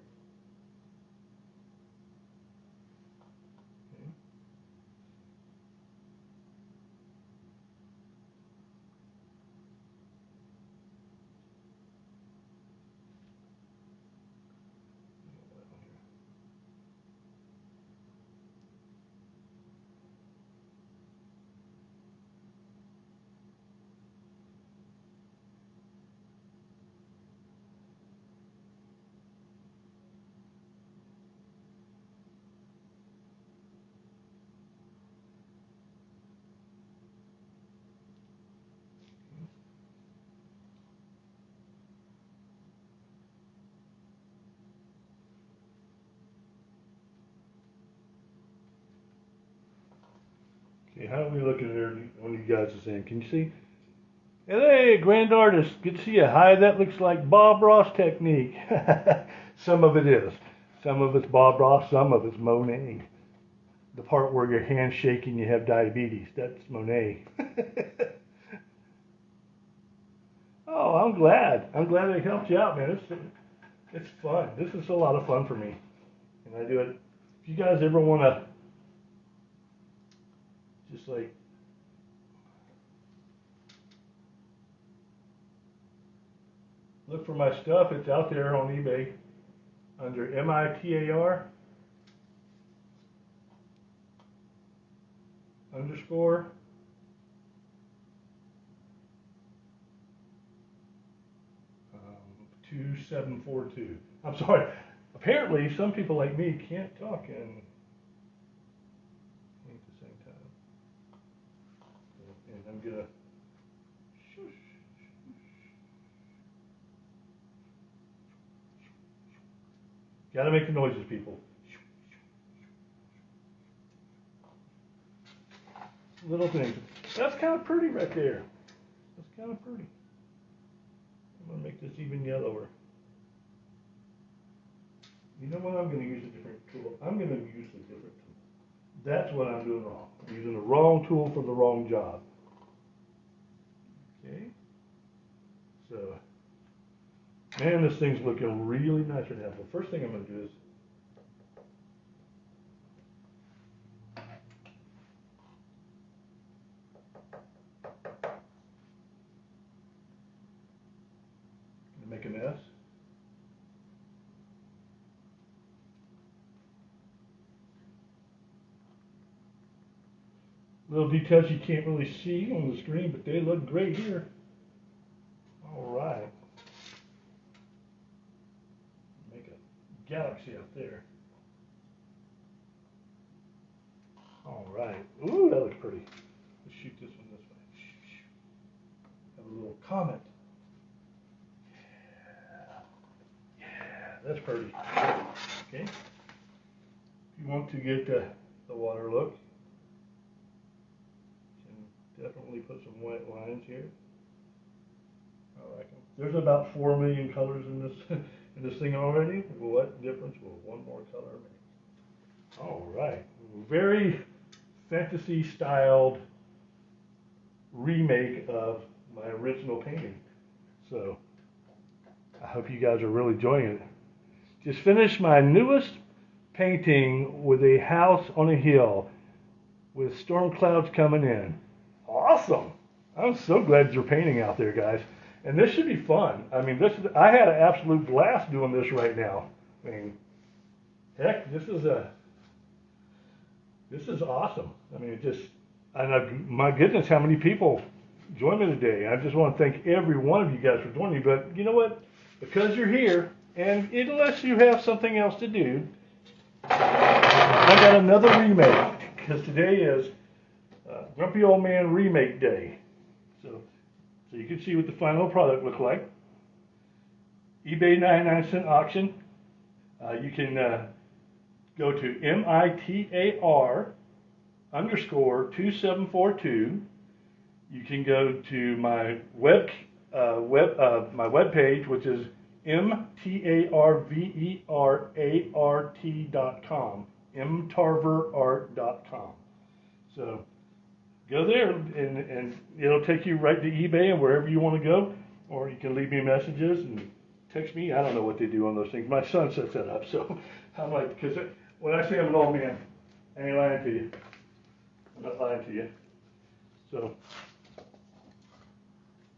how are we looking there when you guys are saying? Can you see? Hey, grand artist, good to see you. Hi, that looks like Bob Ross technique. Some of it is. Some of it's Bob Ross, some of it's Monet. The part where your hand's shaking, you have diabetes. That's Monet. Oh, I'm glad. I'm glad it helped you out, man. It's fun. This is a lot of fun for me. And I do it. If you guys ever want to just like look for my stuff, it's out there on eBay under MITAR underscore 2742. I'm sorry. Apparently, some people like me can't talk and at the same time. And I'm gonna shush. Gotta make the noises, people. Little things. That's kind of pretty right there. That's kind of pretty. I'm gonna make this even yellower. You know what? I'm going to use a different tool. I'm going to use a different tool. That's what I'm doing wrong. I'm using the wrong tool for the wrong job. Okay. So, man, this thing's looking really nice right now. The first thing I'm going to do is make a mess. Little details you can't really see on the screen, but they look great here. All right. Make a galaxy up there. All right. Ooh, that looks pretty. Let's shoot this one this way. Have a little comet. Yeah, that's pretty. Okay. If you want to get the water look, definitely put some white lines here. I like them. There's about 4 million colors in this thing already. What difference will one more color make? All right, very fantasy styled remake of my original painting. So I hope you guys are really enjoying it. Just finished my newest painting with a house on a hill with storm clouds coming in. Awesome! I'm so glad you're painting out there, guys. And this should be fun. I mean, I had an absolute blast doing this right now. I mean, heck, this is awesome. I mean, my goodness, how many people joined me today. I just want to thank every one of you guys for joining me. But you know what? Because you're here, and unless you have something else to do, I got another remake. Because today is Grumpy Old Man Remake Day. So you can see what the final product looks like. eBay 99-cent auction. You can go to MITAR _2742. You can go to my my web page, which is MTARVERART.com, mtarverart.com. So go there, and it'll take you right to eBay and wherever you want to go, or you can leave me messages and text me. I don't know what they do on those things. My son sets that up, so I'm like, because when I say I'm an old man, I ain't lying to you. I'm not lying to you. So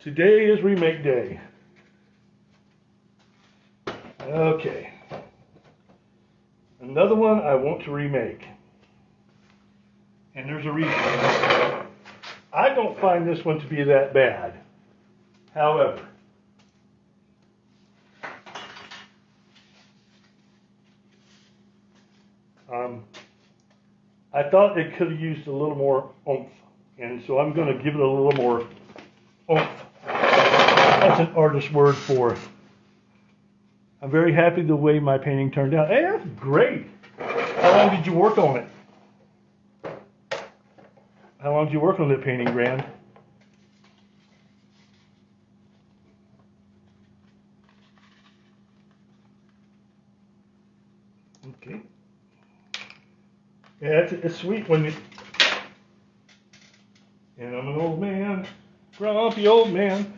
today is remake day. Okay. Another one I want to remake. And there's a reason. I don't find this one to be that bad. However, I thought it could have used a little more oomph. And so I'm going to give it a little more oomph. That's an artist word for it. I'm very happy the way my painting turned out. Hey, that's great. How long did you work on it? How long did you work on that painting, Grand? Okay. Yeah, it's sweet when you. And I'm an old man, grumpy old man.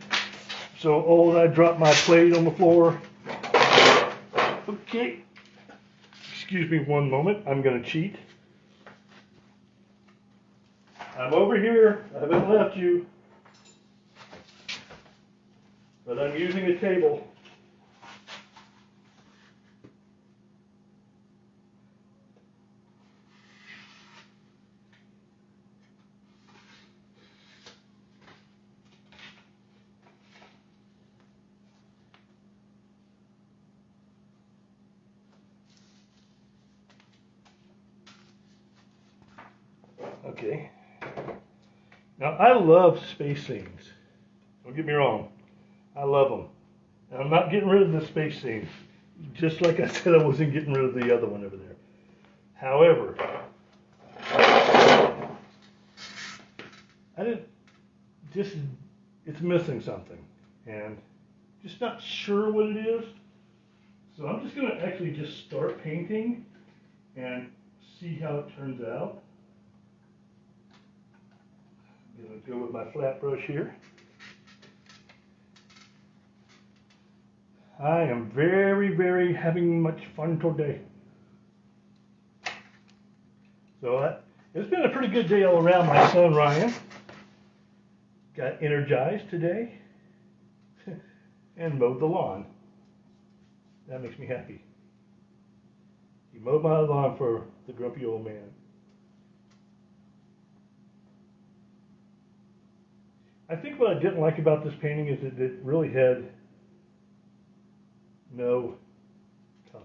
So old I dropped my plate on the floor. Okay. Excuse me one moment. I'm going to cheat. I'm over here. I haven't left you. But I'm using a table. Okay. Now, I love space scenes. Don't get me wrong. I love them. And I'm not getting rid of the space scene. Just like I said, I wasn't getting rid of the other one over there. However, I didn't, just, it's missing something. And just not sure what it is. So I'm just going to actually just start painting and see how it turns out. I'm going to go with my flat brush here. I am very, very having much fun today. So it's been a pretty good day all around. My son Ryan got energized today and mowed the lawn. That makes me happy. He mowed my lawn for the grumpy old man. I think what I didn't like about this painting is that it really had no color.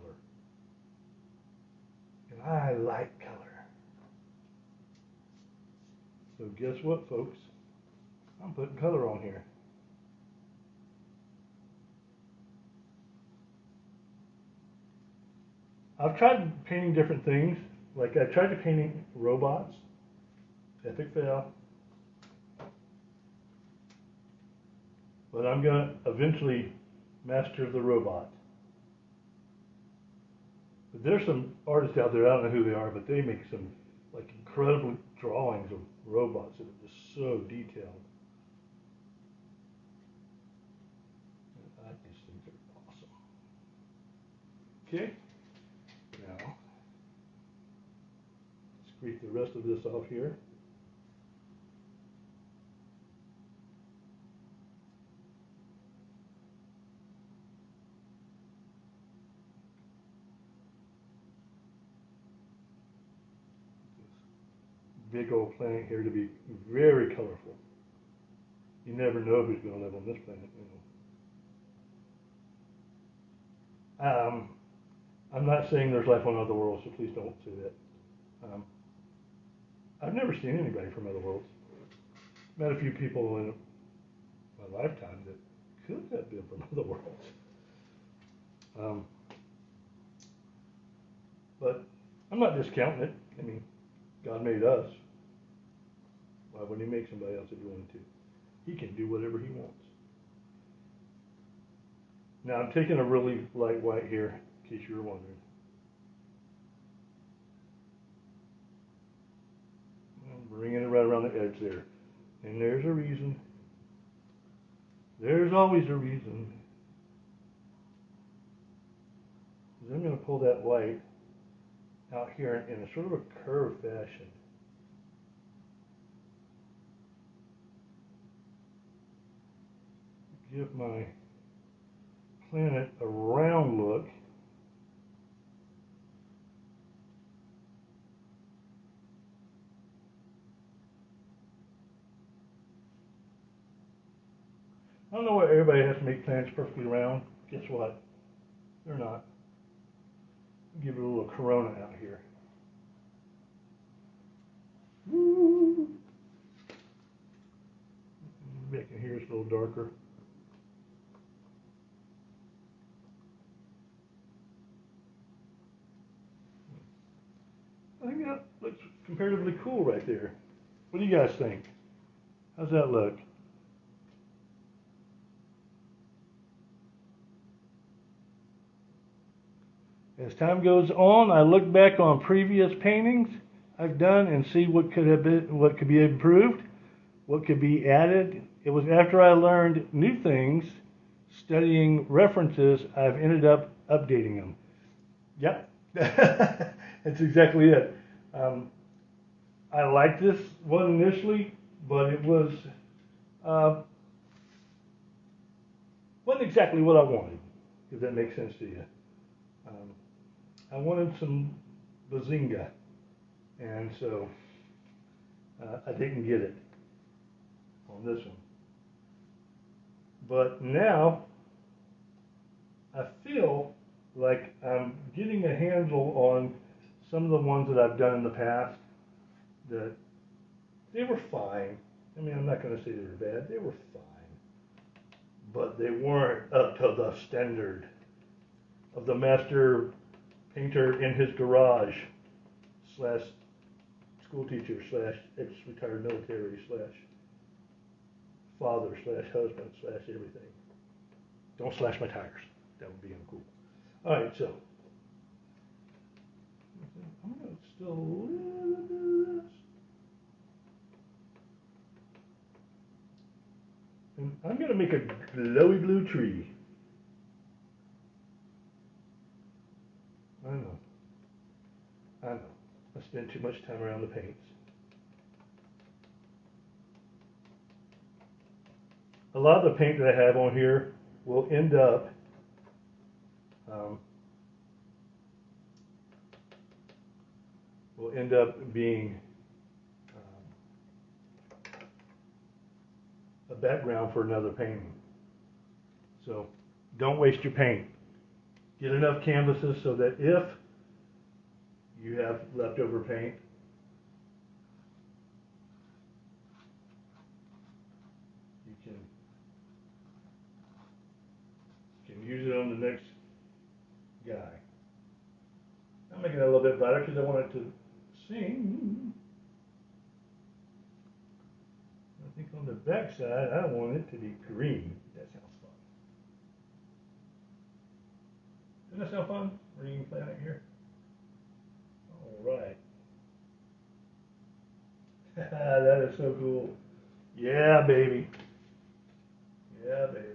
And I like color. So guess what, folks? I'm putting color on here. I've tried painting different things. Like I tried to painting robots. Epic fail. But I'm going to eventually master the robot. But there's some artists out there, I don't know who they are, but they make some like incredible drawings of robots that are just so detailed. I just think they're awesome. Okay, now let's scrape the rest of this off here. Big old planet here to be very colorful. You never know who's going to live on this planet, you know. I'm not saying there's life on other worlds, so please don't say that. I've never seen anybody from other worlds. Met a few people in my lifetime that could have been from other worlds. But I'm not discounting it. I mean, God made us. Why wouldn't he make somebody else if he wanted to? He can do whatever he wants. Now I'm taking a really light white here, in case you were wondering. I'm bringing it right around the edge there. And there's a reason. There's always a reason. I'm going to pull that white out here in a sort of a curved fashion. Give my planet a round look. I don't know why everybody has to make planets perfectly round. Guess what? They're not. Give it a little corona out here. Woo! Making here is a little darker. I think that looks comparatively cool right there. What do you guys think? How's that look? As time goes on, I look back on previous paintings I've done and see what could be improved, what could be added. It was after I learned new things, studying references, I've ended up updating them. Yep, that's exactly it. I liked this one initially, but it was wasn't exactly what I wanted, if that makes sense to you. I wanted some bazinga, and so I didn't get it on this one. But now I feel like I'm getting a handle on some of the ones that I've done in the past, that they were fine. I mean, I'm not going to say they were bad. They were fine. But they weren't up to the standard of the master painter in his garage slash school teacher slash ex-retired military slash father slash husband slash everything. Don't slash my tires. That would be uncool. All right, so I'm going to still a little bit of this. And I'm going to make a glowy blue tree. I know. I spend too much time around the paints. A lot of the paint that I have on here will end up being a background for another painting. So don't waste your paint. Get enough canvases so that if you have leftover paint, you can use it on the next guy. I'm making it a little bit brighter because I want it to sing. I think on the back side, I want it to be green. That sounds fun. Doesn't that sound fun? Green planet here. All right. That is so cool. Yeah, baby. Yeah, baby.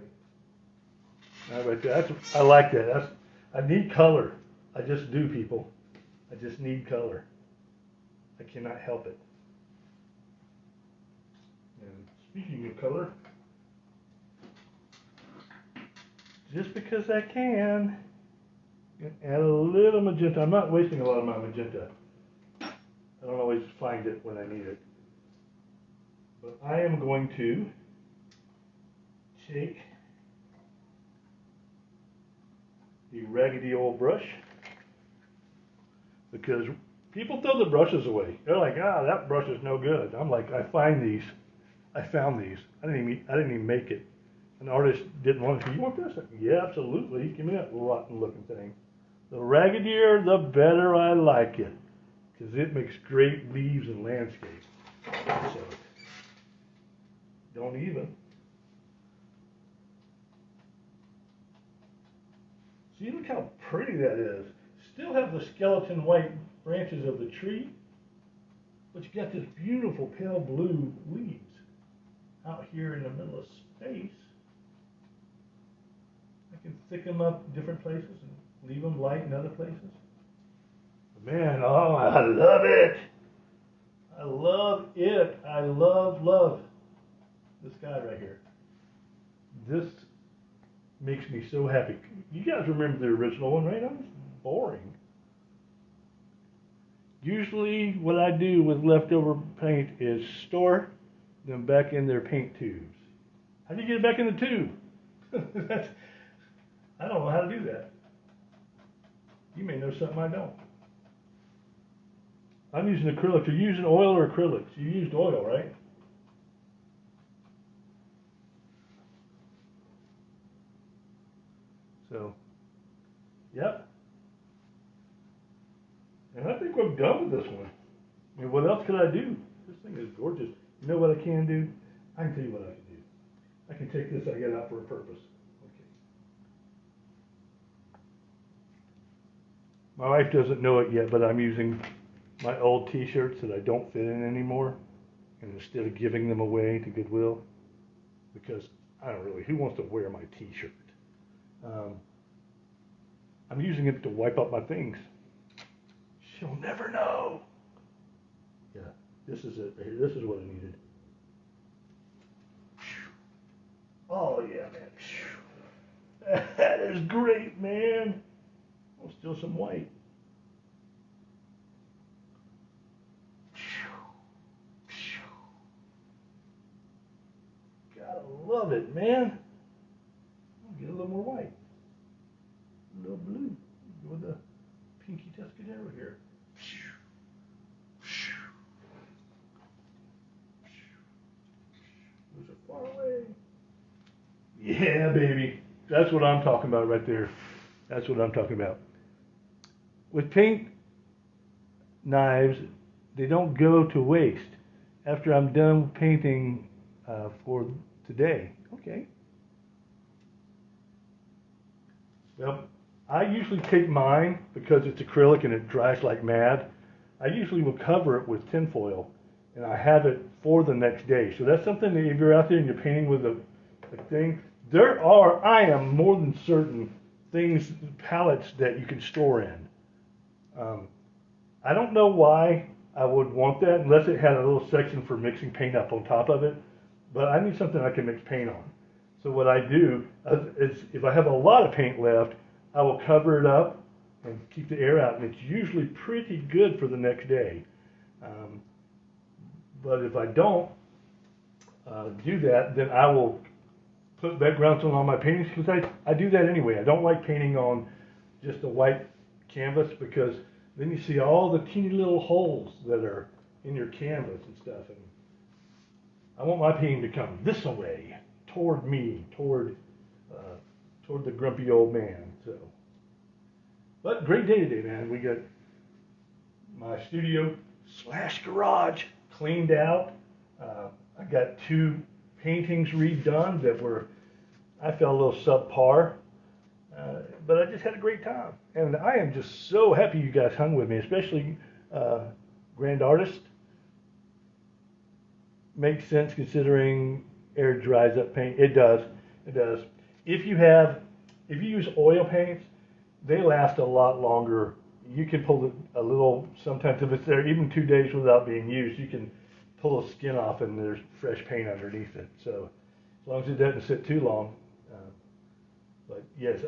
All right, I like that. I need color. I just do, people. I just need color. I cannot help it. And speaking of color, just because I can, add a little magenta. I'm not wasting a lot of my magenta. I don't always find it when I need it. But I am going to take the raggedy old brush, because people throw the brushes away. They're like, that brush is no good. I'm like, I found these. I didn't even make it. An artist didn't want it. You want this? Yeah, absolutely. Give me that rotten looking thing. The raggedier, the better I like it, because it makes great leaves and landscape. So, don't even. See, look how pretty that is. Still have the skeleton white branches of the tree, but you got this beautiful pale blue leaves out here in the middle of space. I can thicken them up different places and leave them light in other places. Man, oh, I love it. I love it. I love this guy right here. This makes me so happy. You guys remember the original one, right? I'm boring. Usually what I do with leftover paint is store them back in their paint tubes. How do you get it back in the tube? I don't know how to do that. You may know something I don't. I'm using acrylics. Are you using oil or acrylics? You used oil, right? So, yep. And I think we're done with this one. I mean, what else could I do? This thing is gorgeous. You know what I can do? I can tell you what I can do. I can take this I got out for a purpose. Okay. My wife doesn't know it yet, but I'm using my old t-shirts that I don't fit in anymore, and instead of giving them away to Goodwill, because I don't really, who wants to wear my t-shirt? I'm using it to wipe up my things. She'll never know. Yeah, this is it. This is what I needed. Oh yeah, man. That is great, man. Oh, still some white. Gotta love it, man. I'll get a little more white. A little blue. Go with the pinky Tuscadero here. Those are far away. Yeah, baby. That's what I'm talking about right there. That's what I'm talking about. With paint knives, they don't go to waste. After I'm done painting for today. Okay. Well, I usually take mine, because it's acrylic and it dries like mad, I usually will cover it with tinfoil, and I have it for the next day. So that's something that if you're out there and you're painting with a thing, I am more than certain, palettes that you can store in. I don't know why I would want that unless it had a little section for mixing paint up on top of it, but I need something I can mix paint on. So what I do is, if I have a lot of paint left, I will cover it up and keep the air out, and it's usually pretty good for the next day. But if I don't do that, then I will put backgrounds on all my paintings, because I do that anyway. I don't like painting on just a white canvas, because then you see all the teeny little holes that are in your canvas and stuff. And I want my painting to come this way, toward me, toward the grumpy old man. So, but great day today, man. We got my studio / garage cleaned out. I got 2 paintings redone that I felt a little subpar, but I just had a great time. And I am just so happy you guys hung with me, especially Grand Artist. Makes sense considering air dries up paint. It does. It does. If you use oil paints, they last a lot longer. You can pull a little, sometimes if it's there even 2 days without being used, you can pull the skin off and there's fresh paint underneath it. So as long as it doesn't sit too long. But yes,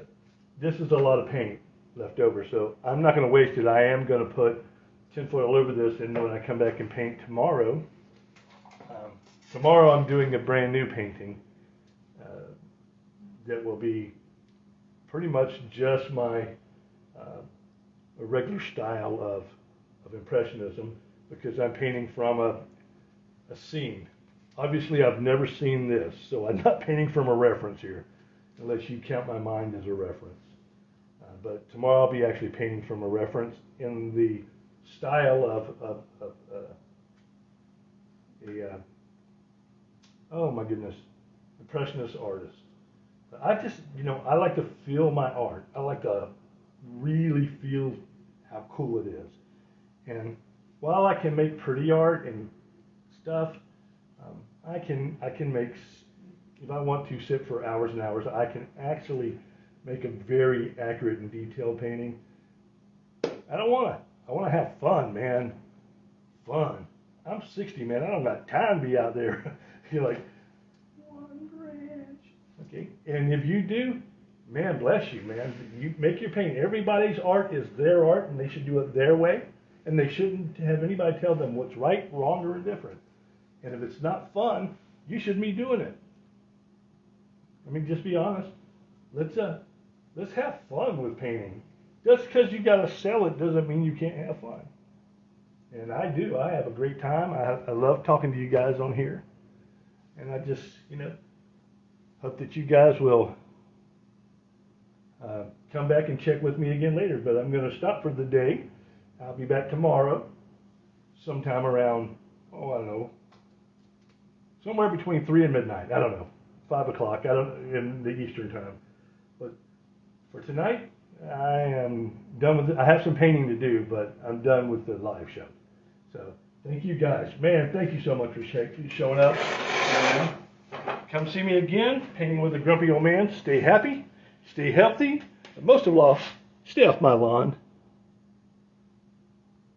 this is a lot of paint left over, so I'm not going to waste it. I am going to put tinfoil over this, and when I come back and paint tomorrow, tomorrow I'm doing a brand new painting that will be pretty much just my a regular style of Impressionism, because I'm painting from a scene. Obviously, I've never seen this, so I'm not painting from a reference here, unless you count my mind as a reference. But tomorrow I'll be actually painting from a reference in the style of oh my goodness, Impressionist artist. I just, I like to feel my art. I like to really feel how cool it is. And while I can make pretty art and stuff, I can make, if I want to sit for hours and hours, I can actually make a very accurate and detailed painting. I want to have fun, man. Fun. I'm 60, man. I don't got time to be out there. You're like, one branch. Okay. And if you do, man, bless you, man. You make your paint. Everybody's art is their art, and they should do it their way. And they shouldn't have anybody tell them what's right, wrong, or indifferent. And if it's not fun, you shouldn't be doing it. I mean, just be honest. Let's have fun with painting. Just because you got to sell it doesn't mean you can't have fun. And I do. I have a great time. I love talking to you guys on here. And I just, hope that you guys will come back and check with me again later. But I'm going to stop for the day. I'll be back tomorrow, sometime around I don't know, somewhere between 3 and midnight. I don't know, 5 o'clock. I don't in the Eastern time. But for tonight, I am done with it. I have some painting to do, but I'm done with the live show. So thank you guys, man. Thank you so much for showing up. And come see me again, Painting with a Grumpy Old Man. Stay happy, stay healthy, and most of all, stay off my lawn.